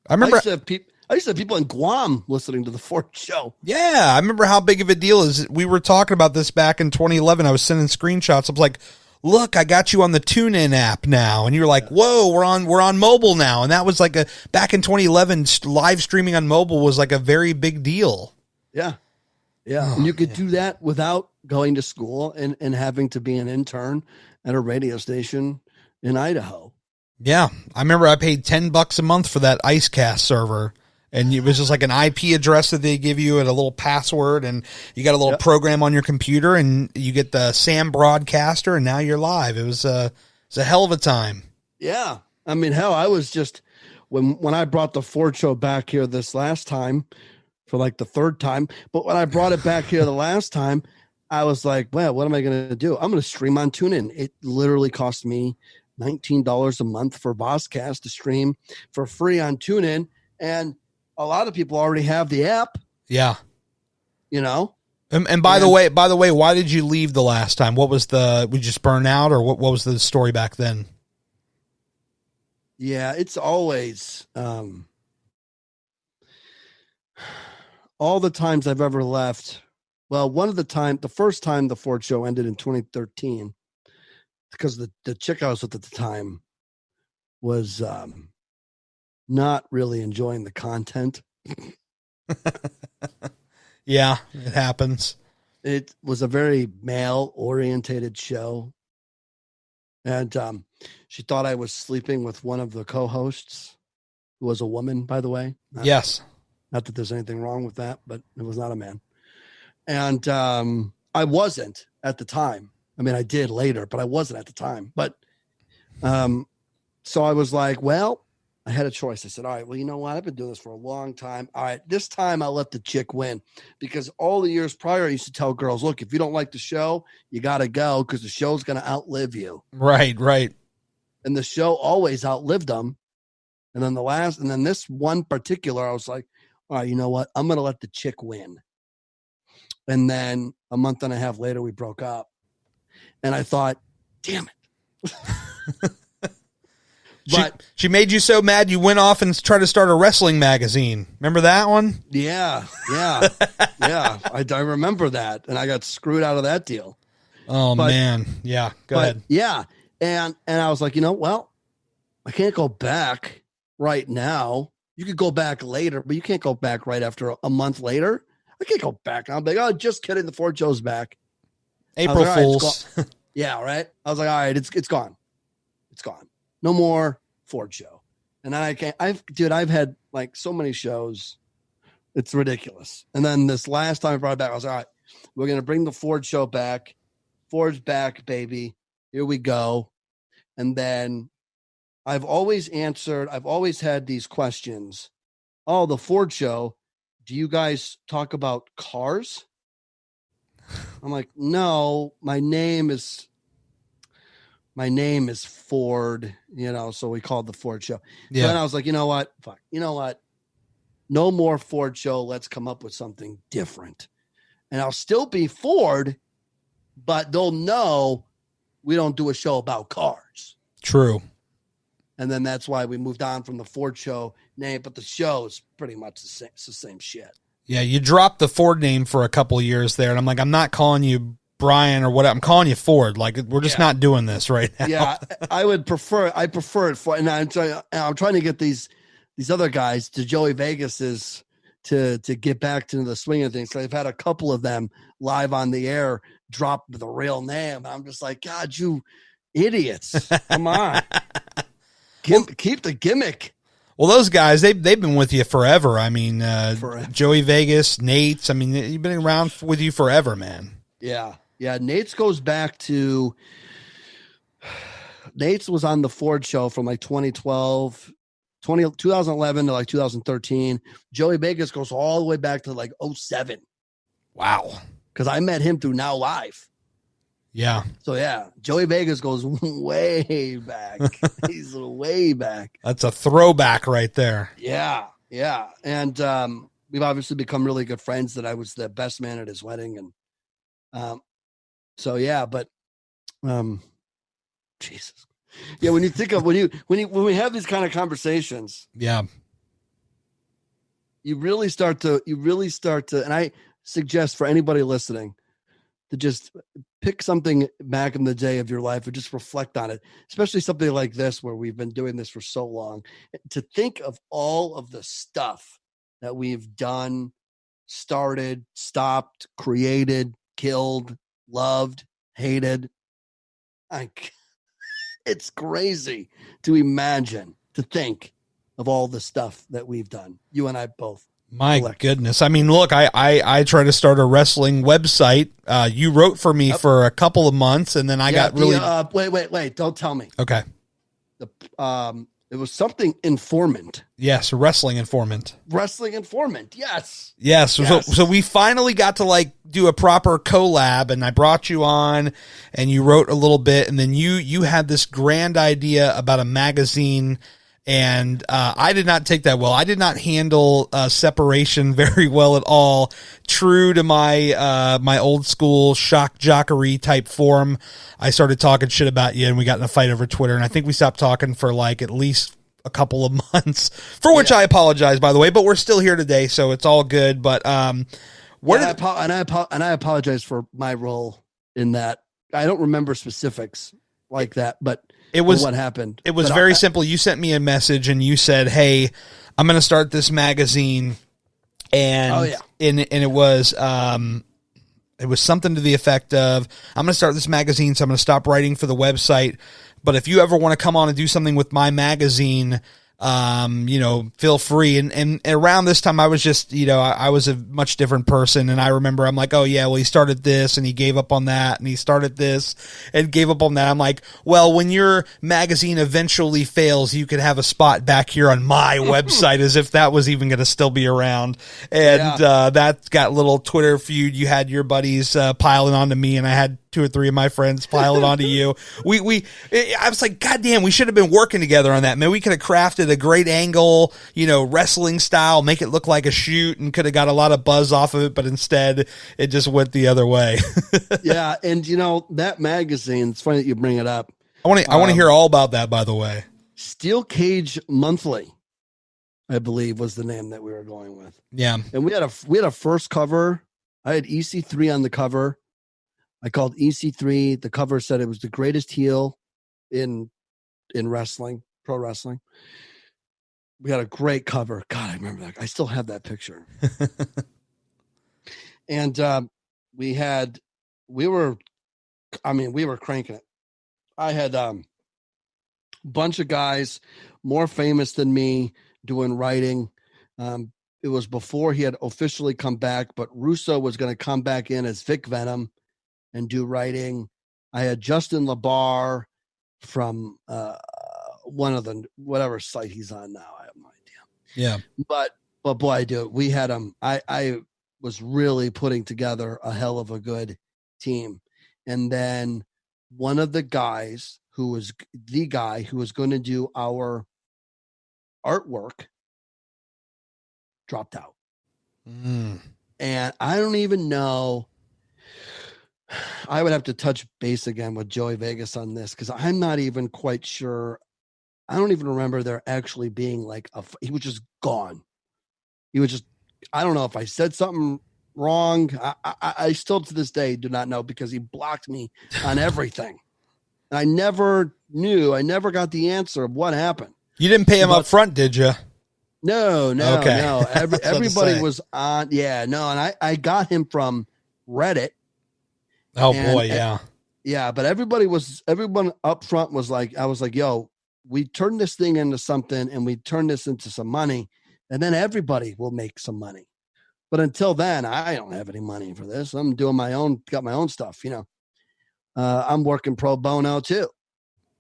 I remember I used to have people in Guam listening to the Ford Show. Yeah, I remember how big of a deal is. We were talking about this back in 2011. I was sending screenshots. I was like, "Look, I got you on the TuneIn app now," and you're like, "Whoa, we're on mobile now." And that was like back in 2011, live streaming on mobile was like a very big deal. Yeah, and you could do that without going to school and having to be an intern at a radio station in Idaho. Yeah, I remember I paid $10 a month for that IceCast server. And it was just like an IP address that they give you and a little password, and you got a little program on your computer, and you get the Sam Broadcaster, and now you're live. It was a hell of a time. Yeah, I mean, hell, I was just when I brought the Ford Show back here this last time for like the third time, but when I brought it back here the last time, I was like, well, what am I going to do? I'm going to stream on TuneIn. It literally cost me $19 a month for Bosscast to stream for free on TuneIn, and a lot of people already have the app. Yeah. You know? And by the way, why did you leave the last time? What was we just burn out, or what was the story back then? Yeah, it's always all the times I've ever left. Well, the first time the Ford Show ended in 2013, because the chick I was with at the time was not really enjoying the content. Yeah, it happens. It was a very male-orientated show. And she thought I was sleeping with one of the co-hosts, who was a woman, by the way. Yes. Not that there's anything wrong with that, but it was not a man. And I wasn't at the time. I mean, I did later, but I wasn't at the time. But so I was like, well, I had a choice. I said, all right, well, you know what? I've been doing this for a long time. All right, this time I'll let the chick win, because all the years prior, I used to tell girls, look, if you don't like the show, you got to go, because the show's going to outlive you. Right. And the show always outlived them. And then this one particular, I was like, all right, you know what? I'm going to let the chick win. And then a month and a half later, we broke up. And I thought, damn it. But she made you so mad you went off and tried to start a wrestling magazine. Remember that one? Yeah. I remember that, and I got screwed out of that deal. Oh, man. Yeah, go ahead. Yeah, and I was like, well, I can't go back right now. You could go back later, but you can't go back right after a month later. I can't go back. I'm like, oh, just kidding. The Ford Show's back. April Fools. Right, yeah, right. I was like, all right, it's gone. It's gone. No more Ford Show. And I can't, I've had like so many shows. It's ridiculous. And then this last time I brought it back, I was like, all right, we're going to bring the Ford Show back. Ford's back, baby. Here we go. And then I've always had these questions. Oh, the Ford Show. Do you guys talk about cars? I'm like, no, my name is Ford, so we called the Ford Show. Yeah. So then I was like, you know what? Fuck. You know what? no more Ford show. Let's come up with something different. And I'll still be Ford, but they'll know we don't do a show about cars. True. And then that's why we moved on from the Ford show name, but the show is pretty much the same. It's the same shit. Yeah, you dropped the Ford name for a couple of years there, and I'm like, I'm not calling you Brian or what. I'm calling you Ford. Like, we're just not doing this right now. Yeah, I prefer it for, and I'm trying to get these other guys to Joey Vegas's to get back to the swing of things. So I've had a couple of them live on the air drop the real name. I'm just like, God, you idiots! Come on, keep the gimmick. Well, those guys, they've been with you forever. I mean, Forever. Joey Vegas, Nate's. I mean, you've been around with you forever, man. Yeah. Nate's goes back to Nate's was on the Ford show from like 2011 to like 2013. Joey Vegas goes all the way back to like 2007. Wow. Because I met him through Now Live. Yeah. So yeah, Joey Vegas goes way back. He's way back. That's a throwback right there. Yeah. And we've obviously become really good friends. That I was the best man at his wedding, and so yeah. But Jesus, yeah. When you think of when we have these kind of conversations, Yeah. you really start to, and I suggest for anybody listening to just pick something back in the day of your life and just reflect on it, especially something like this where we've been doing this for so long, to think of all of the stuff that we've done, started, stopped, created, killed, loved, hated. It's crazy to imagine, to think of all the stuff that we've done. You and I both. My goodness. I mean, look, I tried to start a wrestling website. You wrote for me for a couple of months, and then I got really... Wait. Don't tell me. Okay. It was something Informant. Yes, Wrestling Informant. Wrestling Informant, yes. Yes. So we finally got to like do a proper collab, and I brought you on, and you wrote a little bit, and then you had this grand idea about a magazine. And I did not take that well. I did not handle separation very well at all. True to my my old school shock jockery type form, I started talking shit about you, and we got in a fight over Twitter. And I think we stopped talking for like at least a couple of months, for which I apologize, by the way. But we're still here today, so it's all good. But I apologize for my role in that. I don't remember specifics like that, but. It was what happened. It was very simple. You sent me a message and you said, "Hey, I'm going to start this magazine," and it was something to the effect of, "I'm going to start this magazine, so I'm going to stop writing for the website. But if you ever want to come on and do something with my magazine, feel free." And around this time, I was just, I was a much different person. And I remember I'm like, oh yeah, well, he started this and he gave up on that, and he started this and gave up on that. I'm like, well, when your magazine eventually fails, you could have a spot back here on my website, as if that was even going to still be around. And, that got a little Twitter feud. You had your buddies, piling onto me, and I had 2 or 3 of my friends piling onto you. I was like, God damn, we should have been working together on that. Man, we could have crafted a great angle, wrestling style, make it look like a shoot, and could have got a lot of buzz off of it, but instead it just went the other way. Yeah. And that magazine, it's funny that you bring it up. I want to hear all about that, by the way. Steel Cage Monthly, I believe, was the name that we were going with. Yeah. And we had a first cover. I had EC3 on the cover. I called EC3. The cover said it was the greatest heel in wrestling, pro wrestling. We had a great cover. God, I remember that. I still have that picture. And we were cranking it. I had a bunch of guys more famous than me doing writing. It was before he had officially come back, but Russo was going to come back in as Vic Venom and do writing. I had Justin LaBar from one of the whatever site he's on now. I have no idea. Yeah, but boy, we had him. I was really putting together a hell of a good team, and then one of the guys who was going to do our artwork dropped out. Mm. And I don't even know. I would have to touch base again with Joey Vegas on this because I'm not even quite sure. I don't even remember there actually being like he was just gone. He was just, I don't know if I said something wrong. I still to this day do not know because he blocked me on everything. And I never knew. I never got the answer of what happened. You didn't pay him up front, did you? No. Okay. No. Everybody was on. Yeah, no. And I got him from Reddit. Oh boy. Yeah. Yeah. But everyone up front was like, I was like, yo, we turned this thing into something and we turned this into some money and then everybody will make some money. But until then, I don't have any money for this. I'm doing got my own stuff, you know. I'm working pro bono too.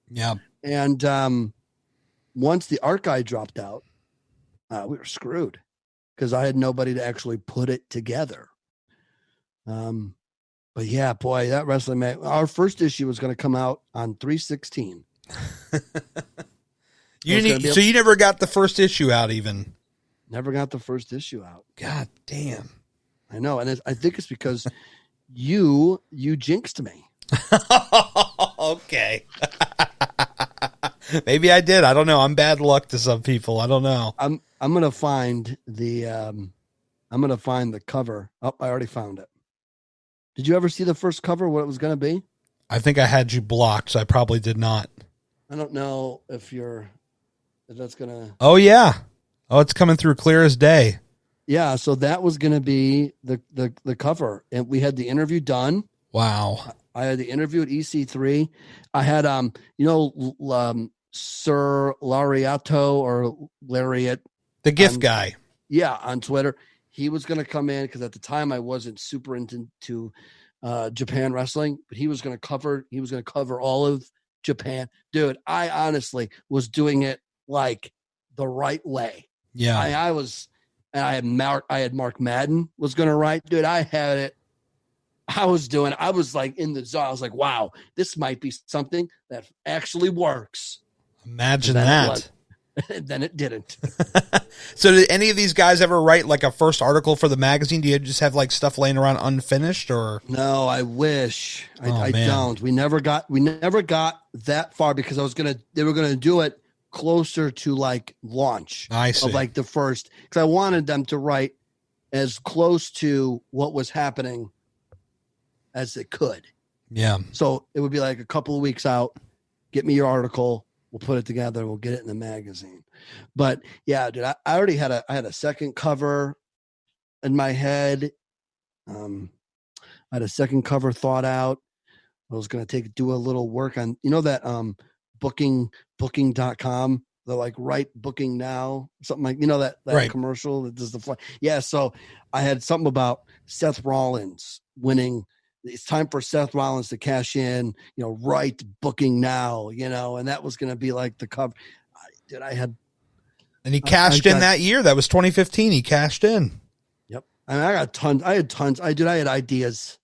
Yeah. And once the art guy dropped out, we were screwed because I had nobody to actually put it together. But yeah, boy, that wrestling our first issue was going to come out on 3/16. So you never got the first issue out even? Never got the first issue out. God damn. I know. And I think it's because you jinxed me. Okay. Maybe I did. I don't know. I'm bad luck to some people. I don't know. I'm going to find the cover. Oh, I already found it. Did you ever see the first cover, what it was going to be? I think I had you blocked, so I probably did not. I don't know if that's going to. Oh, yeah. Oh, it's coming through clear as day. Yeah. So that was going to be the cover. And we had the interview done. Wow. I had the interview at EC3. I had, Sir Lariato or Lariat. The gift guy. Yeah. On Twitter. He was going to come in because at the time I wasn't super into Japan wrestling, but he was going to cover all of Japan. Dude, I honestly was doing it like the right way. Yeah. I had Mark Madden was going to write. Dude, I had it. I was like in the zone. I was like, wow, this might be something that actually works. Imagine that. Then it didn't. So did any of these guys ever write like a first article for the magazine? Do you just have like stuff laying around unfinished or? No, I wish. I don't. We never got that far because they were going to do it closer to like launch. I see. Of like the first, because I wanted them to write as close to what was happening as it could. Yeah. So it would be like a couple of weeks out, get me your article. We'll put it together. We'll get it in the magazine. But yeah, dude, I already had a second cover in my head. I had a second cover thought out. I was going to do a little work on, that booking.com, the like right booking now, something like, that right. Commercial that does the fly. Yeah. So I had something about Seth Rollins winning. It's time for Seth Rollins to cash in, right booking now, and that was going to be like the cover. And he cashed in that year. That was 2015. He cashed in. Yep. I mean, I had tons. I had ideas.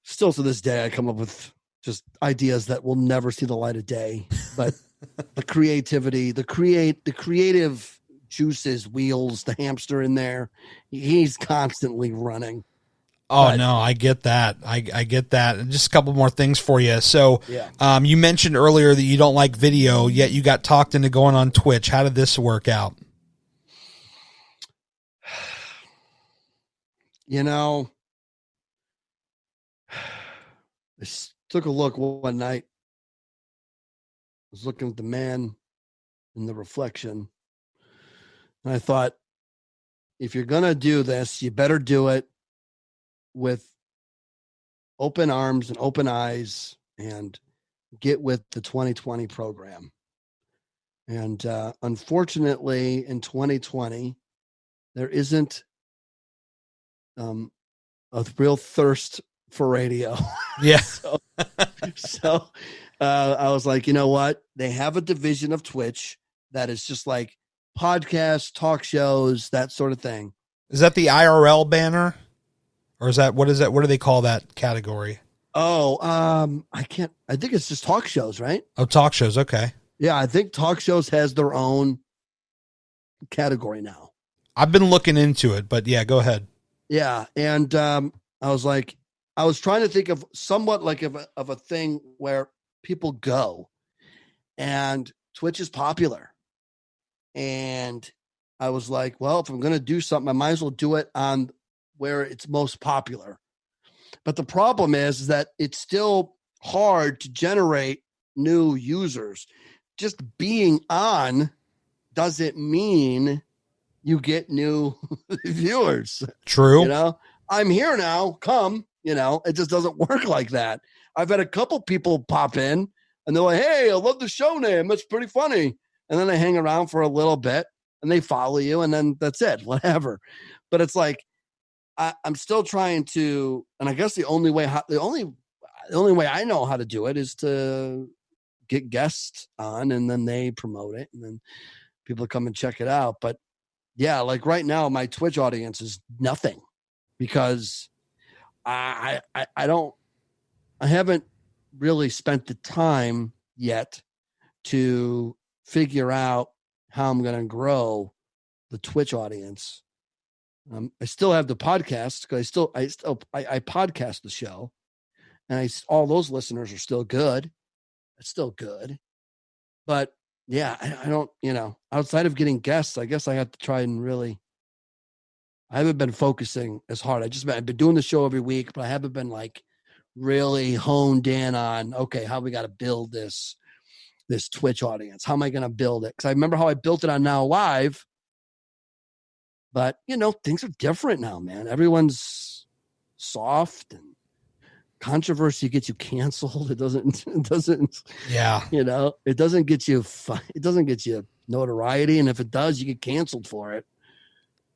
Still to this day, I come up with just ideas that will never see the light of day, but the creativity, the creative juices, wheels, the hamster in there, he's constantly running. Oh, but, no, I get that. I get that. And just a couple more things for you. So yeah. You mentioned earlier that you don't like video, yet you got talked into going on Twitch. How did this work out? I took a look one night. I was looking at the man in the reflection. And I thought, if you're going to do this, you better do it with open arms and open eyes and get with the 2020 program. And unfortunately, in 2020, there isn't a real thirst for radio. Yeah. so I was like, you know what? They have a division of Twitch that is just like podcasts, talk shows, that sort of thing. Is that the IRL banner? Or is that, what do they call that category? Oh, I think it's just talk shows, right? Oh, talk shows. Okay. Yeah. I think talk shows has their own category now. I've been looking into it, but yeah, go ahead. Yeah. And I was like, I was trying to think of somewhat like of a thing where people go, and Twitch is popular. And I was like, well, if I'm going to do something, I might as well do it on where it's most popular. But the problem is that it's still hard to generate new users. Just being on doesn't mean you get new viewers. True. You know, I'm here now, come, you know, it just doesn't work like that. I've had a couple people pop in and they're like, hey, I love the show name. It's pretty funny. And then they hang around for a little bit and they follow you and then that's it, whatever. But it's like, I'm still trying to, and I guess the only way I know how to do it is to get guests on and then they promote it and then people come and check it out. But yeah, like right now, my Twitch audience is nothing because I haven't really spent the time yet to figure out how I'm going to grow the Twitch audience. I still have the podcast because I podcast the show, and all those listeners are still good. It's still good, but yeah, I don't, outside of getting guests, I guess I have to try and really. I haven't been focusing as hard. I've been doing the show every week, but I haven't been like really honed in on okay, how we got to build this Twitch audience. How am I going to build it? Because I remember how I built it on Now Live. But, things are different now, man. Everyone's soft and controversy gets you canceled. It doesn't, yeah. It doesn't get you notoriety. And if it does, you get canceled for it.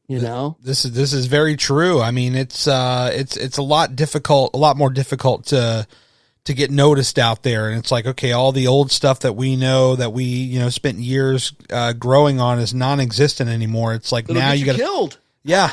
This is very true. I mean, it's a lot more difficult to get noticed out there. And it's like, okay, all the old stuff that we know that we, spent years growing on is non-existent anymore. It's like now you got killed. Yeah.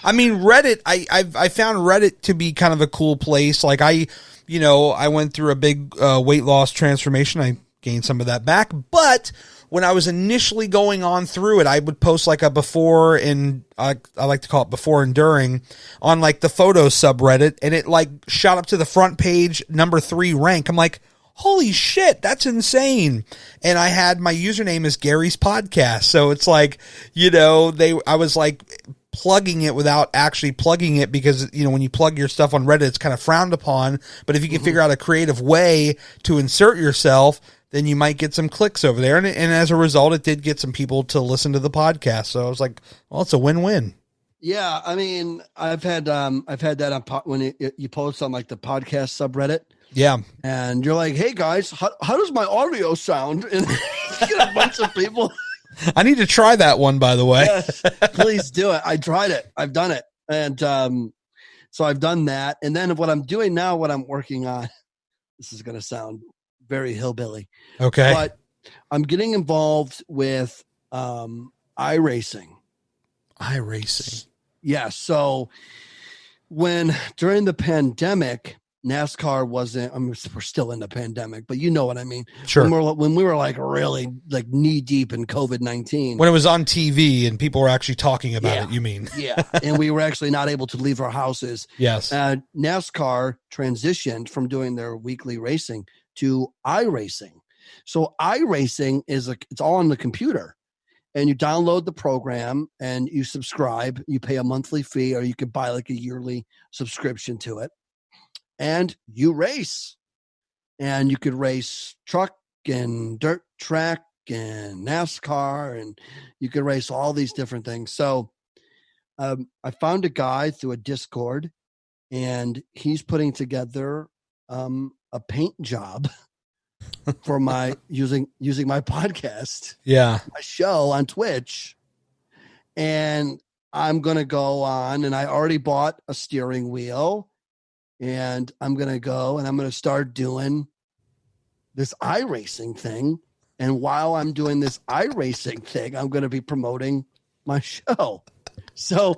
I mean, Reddit, I found Reddit to be kind of a cool place. Like I went through a big weight loss transformation. I gained some of that back, but when I was initially going on through it, I would post like a before and I like to call it before and during on like the photo subreddit, and it like shot up to the front page, number 3 rank. I'm like, holy shit, that's insane. And I had my username as Gary's Podcast. So it's like, I was like plugging it without actually plugging it because, when you plug your stuff on Reddit, it's kind of frowned upon. But if you can figure out a creative way to insert yourself, then you might get some clicks over there. And as a result, it did get some people to listen to the podcast. So I was like, well, it's a win-win. Yeah. I mean, I've had that on when you post on like the podcast subreddit. Yeah. And you're like, hey guys, how does my audio sound? And you get a bunch of people. I need to try that one, by the way. Yes, please do it. I tried it. I've done it. And so I've done that. And then what I'm doing now, what I'm working on, this is going to sound very hillbilly. Okay. But I'm getting involved with iRacing. iRacing. Yeah. So during the pandemic, NASCAR wasn't, we're still in the pandemic, but you know what I mean? Sure. When we were like really like knee deep in COVID-19. When it was on TV and people were actually talking about it, you mean? Yeah. And we were actually not able to leave our houses. Yes. NASCAR transitioned from doing their weekly racing to iRacing. So iRacing it's all on the computer. And you download the program and you subscribe. You pay a monthly fee, or you could buy like a yearly subscription to it. And you race. And you could race truck and dirt track and NASCAR, and you could race all these different things. So I found a guy through a Discord, and he's putting together a paint job for my using my podcast, my show on Twitch. And I'm going to go on, and I already bought a steering wheel, and I'm going to go and I'm going to start doing this iRacing thing. And while I'm doing this iRacing thing, I'm going to be promoting my show. So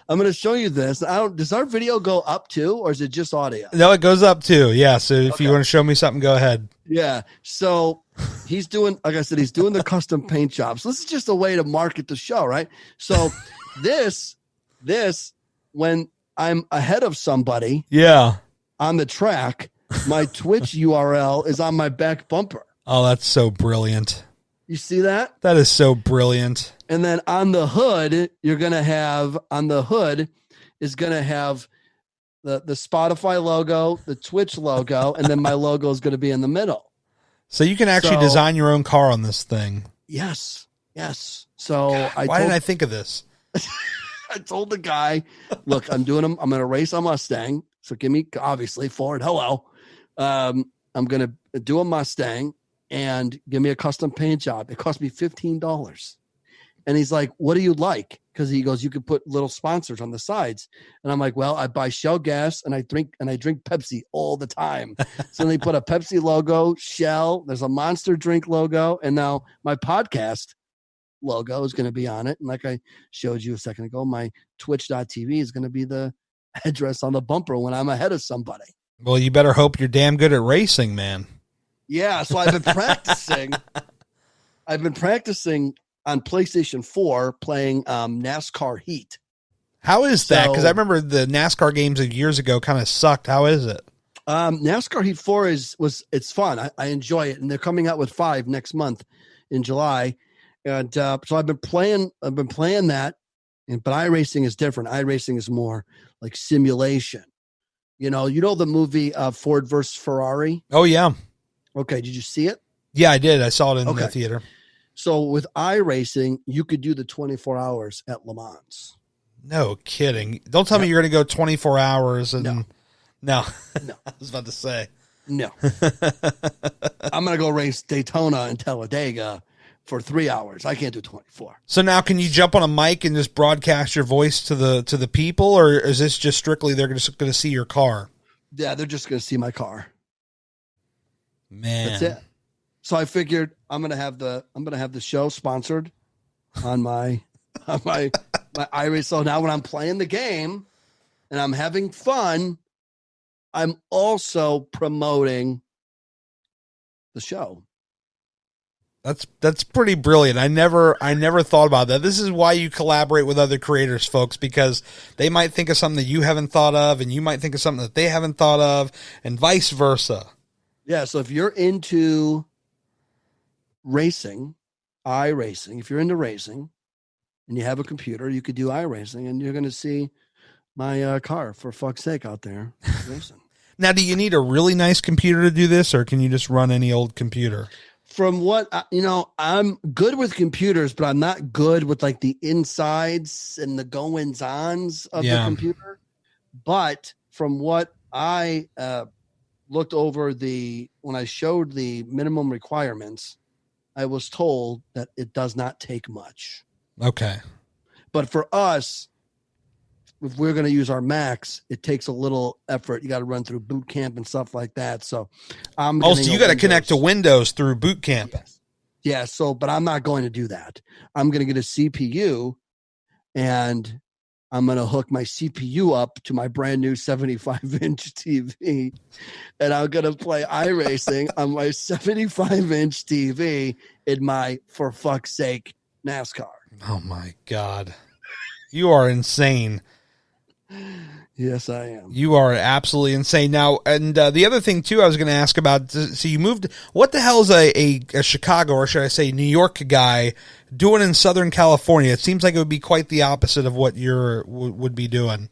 I'm going to show you this. Does our video go up too, or is it just audio? No, it goes up too. Yeah. So if you want to show me something, go ahead. Yeah. So he's doing, like I said, he's doing the custom paint jobs. So this is just a way to market the show, right? So this, when I'm ahead of somebody on the track, my Twitch URL is on my back bumper. Oh, that's so brilliant. You see that? That is so brilliant. And then on the hood, you're going to have, on the hood is going to have the Spotify logo, the Twitch logo, and then my logo is going to be in the middle. So you can actually design your own car on this thing. Yes. So why didn't I think of this? I told the guy, look, I'm going to race a Mustang. So give me, obviously, Ford, hello. I'm going to do a Mustang and give me a custom paint job. It cost me $15. And he's like, what do you like? Because he goes, you could put little sponsors on the sides. And I'm like, well, I buy Shell gas and I drink Pepsi all the time. So they put a Pepsi logo, Shell, there's a Monster drink logo, and now my podcast logo is going to be on it. And like I showed you a second ago, my twitch.tv is going to be the address on the bumper when I'm ahead of somebody. Well, you better hope you're damn good at racing, man. Yeah, so I've been practicing. On PlayStation 4 playing NASCAR Heat. How is that? Because I remember the NASCAR games of years ago kind of sucked. How is it? NASCAR Heat 4 it's fun. I enjoy it, and they're coming out with 5 next month in July. And so I've been playing that, but iRacing is different. iRacing is more like simulation. You know the movie Ford versus Ferrari? Oh, yeah. Okay, did you see it? Yeah, I did. I saw it in the theater. So with iRacing, you could do the 24 hours at Le Mans. No kidding. Don't tell me you're going to go 24 hours. And No. I was about to say. No. I'm going to go race Daytona and Talladega for 3 hours. I can't do 24. So now can you jump on a mic and just broadcast your voice to the people, or is this just strictly they're just going to see your car? Yeah, they're just going to see my car. Man. That's it. So I figured I'm gonna have the show sponsored on my iRace. So now when I'm playing the game and I'm having fun, I'm also promoting the show. That's pretty brilliant. I never thought about that. This is why you collaborate with other creators, folks, because they might think of something that you haven't thought of, and you might think of something that they haven't thought of, and vice versa. Yeah. So if you're into racing, iRacing, if you're into racing and you have a computer, you could do iRacing, and you're going to see my car, for fuck's sake, out there racing. Now, do you need a really nice computer to do this, or can you just run any old computer? From what, I'm good with computers, but I'm not good with like the insides and the goings-ons of the computer. But from what I looked over when I showed the minimum requirements, I was told that it does not take much. Okay. But for us, if we're going to use our Macs, it takes a little effort. You got to run through boot camp and stuff like that. So so you got to connect to Windows through boot camp. Yes. Yeah. So, but I'm not going to do that. I'm going to get a CPU, and I'm going to hook my CPU up to my brand new 75-inch TV, and I'm going to play iRacing on my 75-inch TV in my, for fuck's sake, NASCAR. Oh my God. You are insane. Yes, I am. You are absolutely insane. Now, and the other thing too, I was going to ask about. So you moved. What the hell is a Chicago, or should I say New York guy doing in Southern California? It seems like it would be quite the opposite of what would be doing.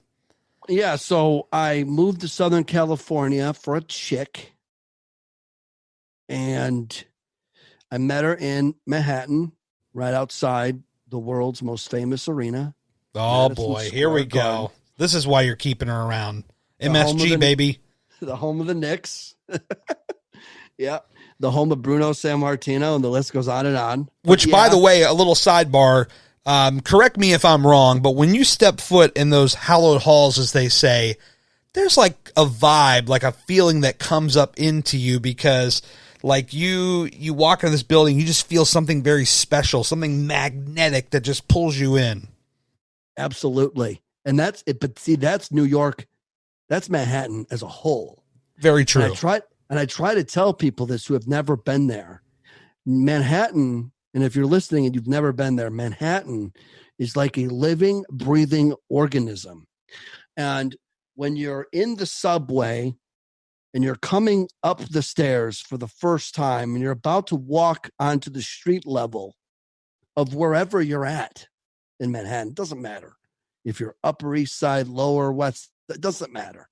Yeah. So I moved to Southern California for a chick, and I met her in Manhattan, right outside the world's most famous arena. Oh boy, here we go. This is why you're keeping her around. MSG, baby. The home of the Knicks. Yeah. The home of Bruno Sammartino, and the list goes on and on. Which, by the way, a little sidebar, correct me if I'm wrong, but when you step foot in those hallowed halls, as they say, there's like a vibe, like a feeling that comes up into you, because like you walk into this building, you just feel something very special, something magnetic that just pulls you in. Absolutely. And that's it. But see, that's New York. That's Manhattan as a whole. Very true. And I try to tell people this who have never been there. Manhattan, and if you're listening and you've never been there, Manhattan is like a living, breathing organism. And when you're in the subway and you're coming up the stairs for the first time and you're about to walk onto the street level of wherever you're at in Manhattan, it doesn't matter if you're Upper East Side, Lower West, it doesn't matter.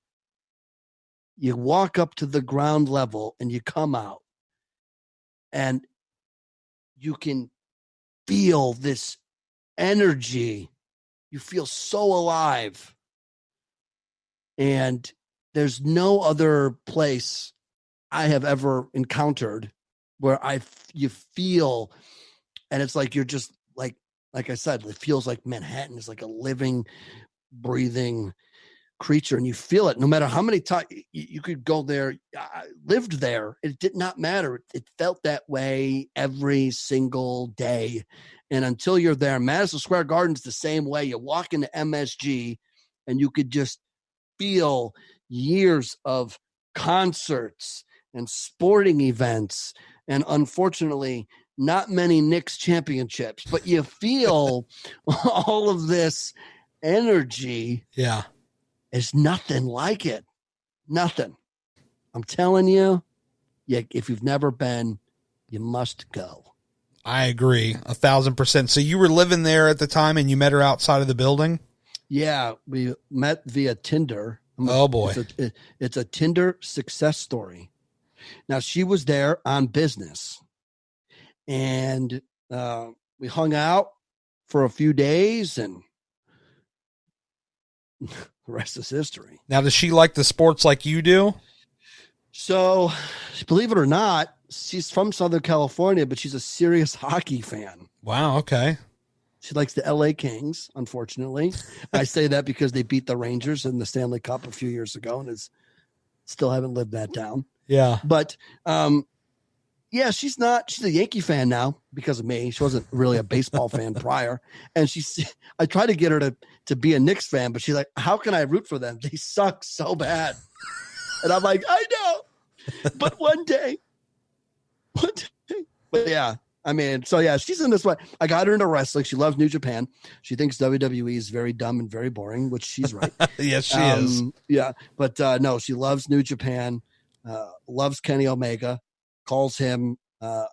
You walk up to the ground level and you come out and you can feel this energy. You feel so alive. And there's no other place I have ever encountered where you feel, and it's like you're just like I said, it feels like Manhattan is like a living, breathing creature, and you feel it no matter how many times you could go there. I lived there. It did not matter. It felt that way every single day. And until you're there, Madison Square Garden's the same way. You walk into MSG and you could just feel years of concerts and sporting events. And unfortunately, not many Knicks championships, but you feel all of this energy. Yeah. There's nothing like it. Nothing. I'm telling you, if you've never been, you must go. I agree 1,000%. So you were living there at the time and you met her outside of the building? Yeah, we met via Tinder. Oh boy. It's a Tinder success story. Now she was there on business and we hung out for a few days and the rest is history. Now, does she like the sports like you do? So, believe it or not, she's from Southern California, but she's a serious hockey fan. Wow. Okay. She likes the LA Kings, unfortunately. I say that because they beat the Rangers in the Stanley Cup a few years ago and still haven't lived that down. Yeah. But, yeah, she's a Yankee fan now because of me. She wasn't really a baseball fan prior. And I tried to get her to be a Knicks fan, but she's like, how can I root for them? They suck so bad. And I'm like, I know, but one day. But yeah, I mean, so yeah, she's in this way. I got her into wrestling. She loves New Japan. She thinks WWE is very dumb and very boring, which she's right. Yes, she is. Yeah. But no, she loves New Japan, loves Kenny Omega, calls him her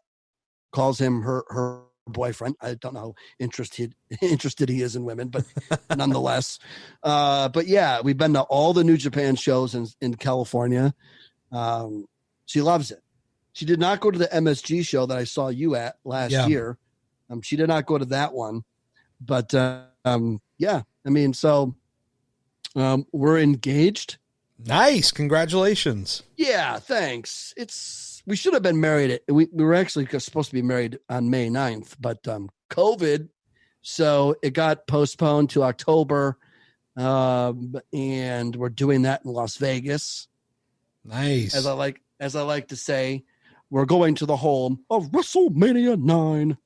boyfriend. I don't know how interested he is in women, but nonetheless. But yeah, we've been to all the New Japan shows in California. She loves it. She did not go to the MSG show that I saw you at last year. She did not go to that one, but yeah, I mean, so we're engaged. Nice. Congratulations. Yeah, thanks. We should have been married. We were actually supposed to be married on May 9th, but COVID, so it got postponed to October, and we're doing that in Las Vegas. Nice. As I like to say, we're going to the home of WrestleMania 9.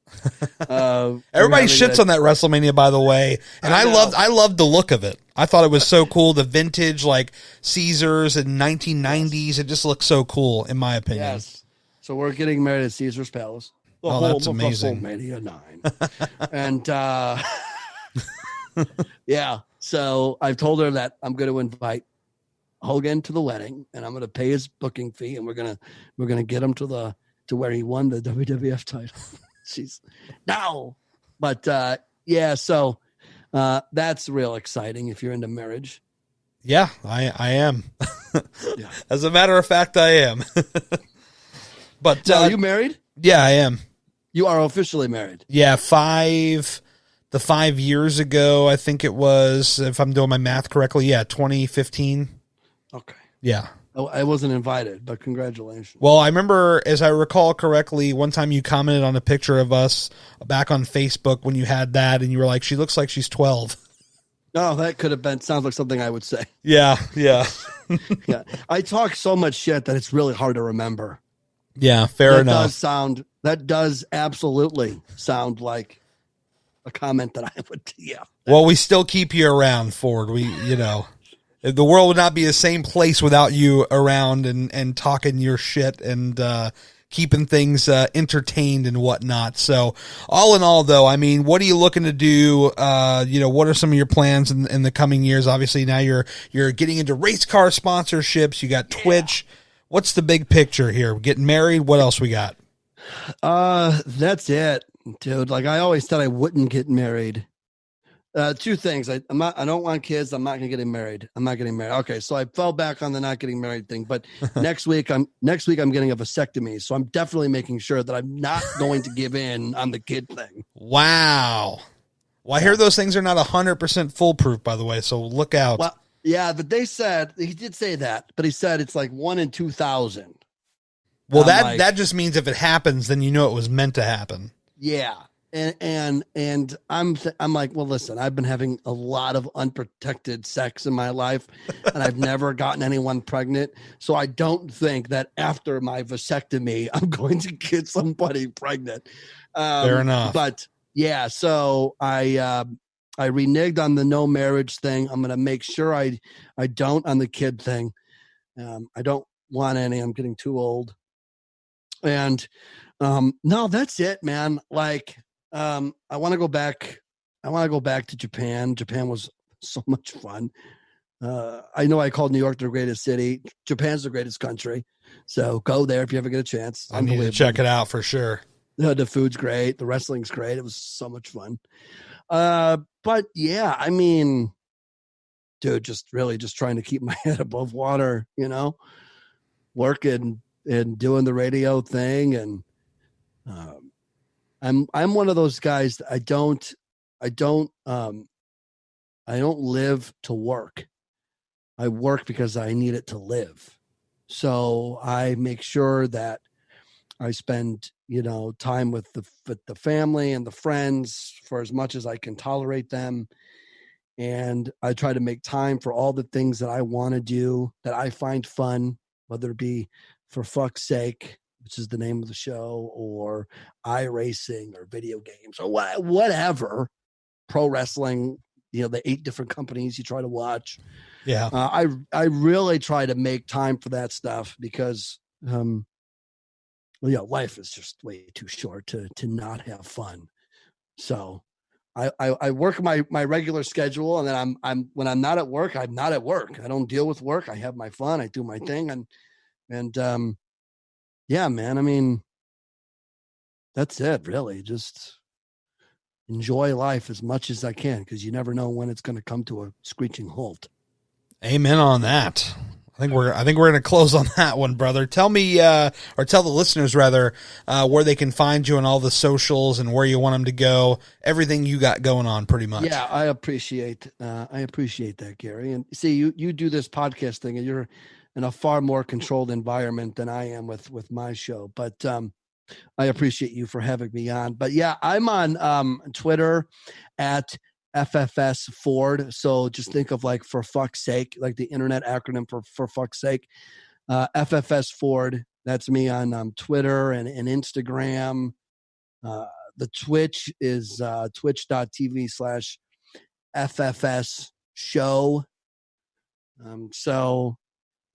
Everybody shits on that WrestleMania, by the way, and I loved the look of it. I thought it was so cool. The vintage, like Caesars and 1990s. It just looks so cool, in my opinion. Yes. So we're getting married at Caesar's Palace. The oh, home that's amazing. of WrestleMania 9. And yeah, so I've told her that I'm going to invite Hogan to the wedding, and I'm going to pay his booking fee, and we're gonna get him to where he won the WWF title. But yeah, so that's real exciting if you're into marriage. Yeah, I am. Yeah. As a matter of fact, I am. But are you married? Yeah, I am. You are officially married. Yeah, 5 years ago, I think it was, if I'm doing my math correctly. Yeah, 2015. Okay. Yeah. I wasn't invited, but congratulations. Well, I remember, as I recall correctly, one time you commented on a picture of us back on Facebook when you had that, and you were like, she looks like she's 12. Oh, that could have been, sounds like something I would say. Yeah, yeah. Yeah. I talk so much shit that it's really hard to remember. Yeah, fair enough. That does absolutely sound like a comment that I would, yeah. Well, we still keep you around, Ford. The world would not be the same place without you around and talking your shit and keeping things entertained and whatnot. So all in all, though, I mean, what are you looking to do? What are some of your plans in the coming years? Obviously, now you're getting into race car sponsorships. You got Twitch. What's the big picture here? Getting married. What else we got? That's it, dude. Like I always said, I wouldn't get married. Two things. I don't want kids. I'm not gonna get married. I'm not getting married. Okay, so I fell back on the not getting married thing. But next week I'm getting a vasectomy. So I'm definitely making sure that I'm not going to give in on the kid thing. Wow. Well, I hear those things are not 100% foolproof, by the way. So look out. Well, yeah, but he did say that, but he said it's like 1 in 2,000. Well, that just means if it happens, then you know it was meant to happen. Yeah. And I'm like, well, listen, I've been having a lot of unprotected sex in my life, and I've never gotten anyone pregnant. So I don't think that after my vasectomy, I'm going to get somebody pregnant. Fair enough. But yeah, so I reneged on the no marriage thing. I'm going to make sure I don't on the kid thing. I don't want any. I'm getting too old. And no, that's it, man. Like, I want to go back. I want to go back to Japan. Japan was so much fun. I know I called New York the greatest city. Japan's the greatest country. So go there if you ever get a chance. I need to check it out for sure. The food's great. The wrestling's great. It was so much fun. But yeah, I mean, dude, just trying to keep my head above water, working and doing the radio thing. And, I'm one of those guys that I don't live to work. I work because I need it to live. So I make sure that I spend, time with the family and the friends for as much as I can tolerate them. And I try to make time for all the things that I want to do, that I find fun, whether it be For Fuck's Sake, which is the name of the show, or iRacing or video games or whatever, pro wrestling, the 8 different companies you try to watch. Yeah. I really try to make time for that stuff because, life is just way too short to not have fun. So I work my regular schedule, and then I'm when I'm not at work, I'm not at work. I don't deal with work. I have my fun. I do my thing. And yeah, man, I mean, that's it, really. Just enjoy life as much as I can, because you never know when it's going to come to a screeching halt. Amen on that. I think we're going to close on that one, brother. Tell me, or tell the listeners rather, where they can find you on all the socials and where you want them to go. Everything you got going on, pretty much. Yeah, I appreciate that, Gary. And see, you do this podcast thing, and you're in a far more controlled environment than I am with my show. But I appreciate you for having me on. But yeah, I'm on Twitter at FFS Ford. So just think of like For Fuck's Sake, like the internet acronym for fuck's sake. FFS Ford. That's me on Twitter and Instagram. The Twitch is twitch.tv/FFS show. So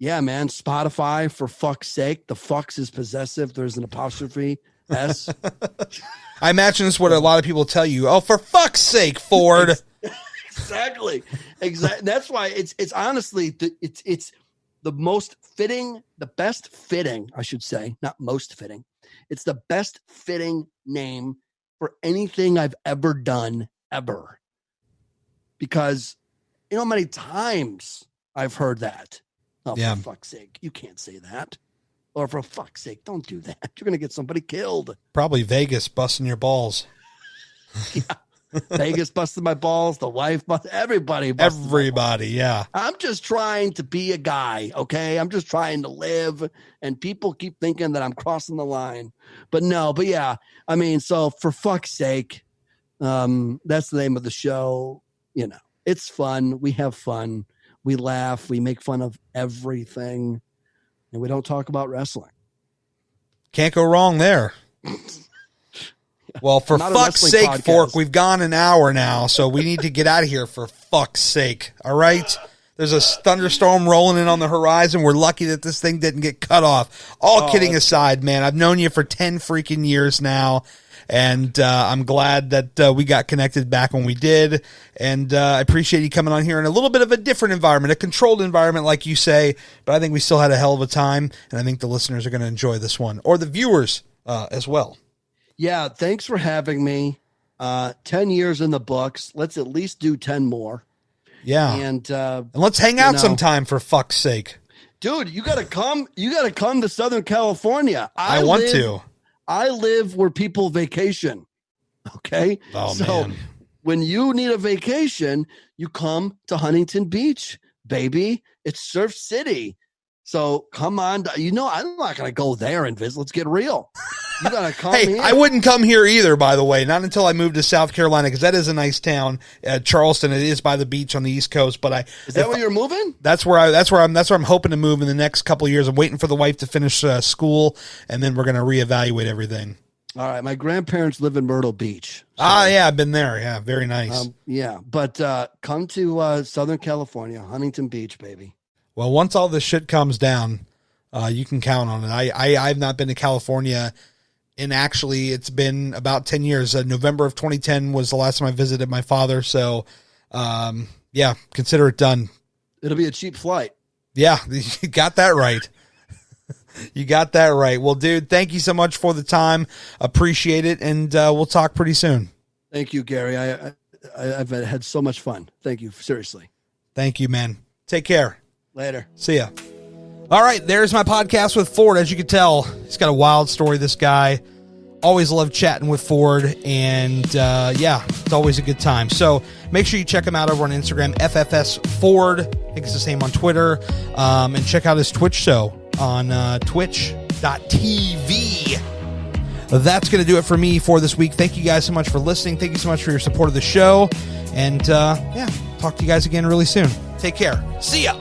yeah, man, Spotify, For Fuck's Sake. The fucks is possessive. There's an apostrophe S. I imagine that's what a lot of people tell you. Oh, for fuck's sake, Ford. Exactly. That's why it's honestly, it's the most fitting, the best fitting, I should say, not most fitting. It's the best fitting name for anything I've ever done, ever. Because, how many times I've heard that. Oh, yeah. For fuck's sake, you can't say that. Or for fuck's sake, don't do that. You're going to get somebody killed. Probably Vegas busting your balls. Yeah. Vegas busted my balls. The wife busted everybody. Yeah. I'm just trying to be a guy, okay? I'm just trying to live, and people keep thinking that I'm crossing the line. But no, but yeah. I mean, so For Fuck's Sake, that's the name of the show. It's fun. We have fun. We laugh. We make fun of everything. And we don't talk about wrestling. Can't go wrong there. Well, for fuck's sake, podcast. Fork, we've gone an hour now, so we need to get out of here for fuck's sake. All right? There's a thunderstorm rolling in on the horizon. We're lucky that this thing didn't get cut off. All kidding aside, man, I've known you for 10 freaking years now, and I'm glad that we got connected back when we did, and I appreciate you coming on here in a little bit of a different environment, a controlled environment, like you say, but I think we still had a hell of a time, and I think the listeners are going to enjoy this one, or the viewers as well. Yeah, thanks for having me. 10 years in the books. Let's at least do 10 more. Yeah. And let's hang out sometime, for fuck's sake. Dude, you got to come. You got to come to Southern California. I want to. I live where people vacation. Okay. Oh, so man. When you need a vacation, you come to Huntington Beach, baby. It's Surf City. So come on. I'm not going to go there and visit. Let's get real. You got to come here. I wouldn't come here either, by the way, not until I moved to South Carolina, because that is a nice town. Charleston, it is by the beach on the East Coast, but is that where you're moving? That's where I'm hoping to move in the next couple of years. I'm waiting for the wife to finish school, and then we're going to reevaluate everything. All right. My grandparents live in Myrtle Beach. So, yeah, I've been there. Yeah. Very nice. But come to Southern California, Huntington Beach, baby. Well, once all this shit comes down, you can count on it. I've not been to California in, actually, it's been about 10 years. November of 2010 was the last time I visited my father. So, yeah, consider it done. It'll be a cheap flight. Yeah, you got that right. You got that right. Well, dude, thank you so much for the time. Appreciate it. And we'll talk pretty soon. Thank you, Gary. I've had so much fun. Thank you. Seriously. Thank you, man. Take care. Later. See ya. All right, there's my podcast with Ford. As you can tell, he's got a wild story, this guy. Always love chatting with Ford, and yeah, it's always a good time. So make sure you check him out over on Instagram, FFS Ford. I think it's the same on Twitter. And check out his Twitch show on twitch.tv. That's going to do it for me for this week. Thank you guys so much for listening. Thank you so much for your support of the show. And yeah, talk to you guys again really soon. Take care. See ya.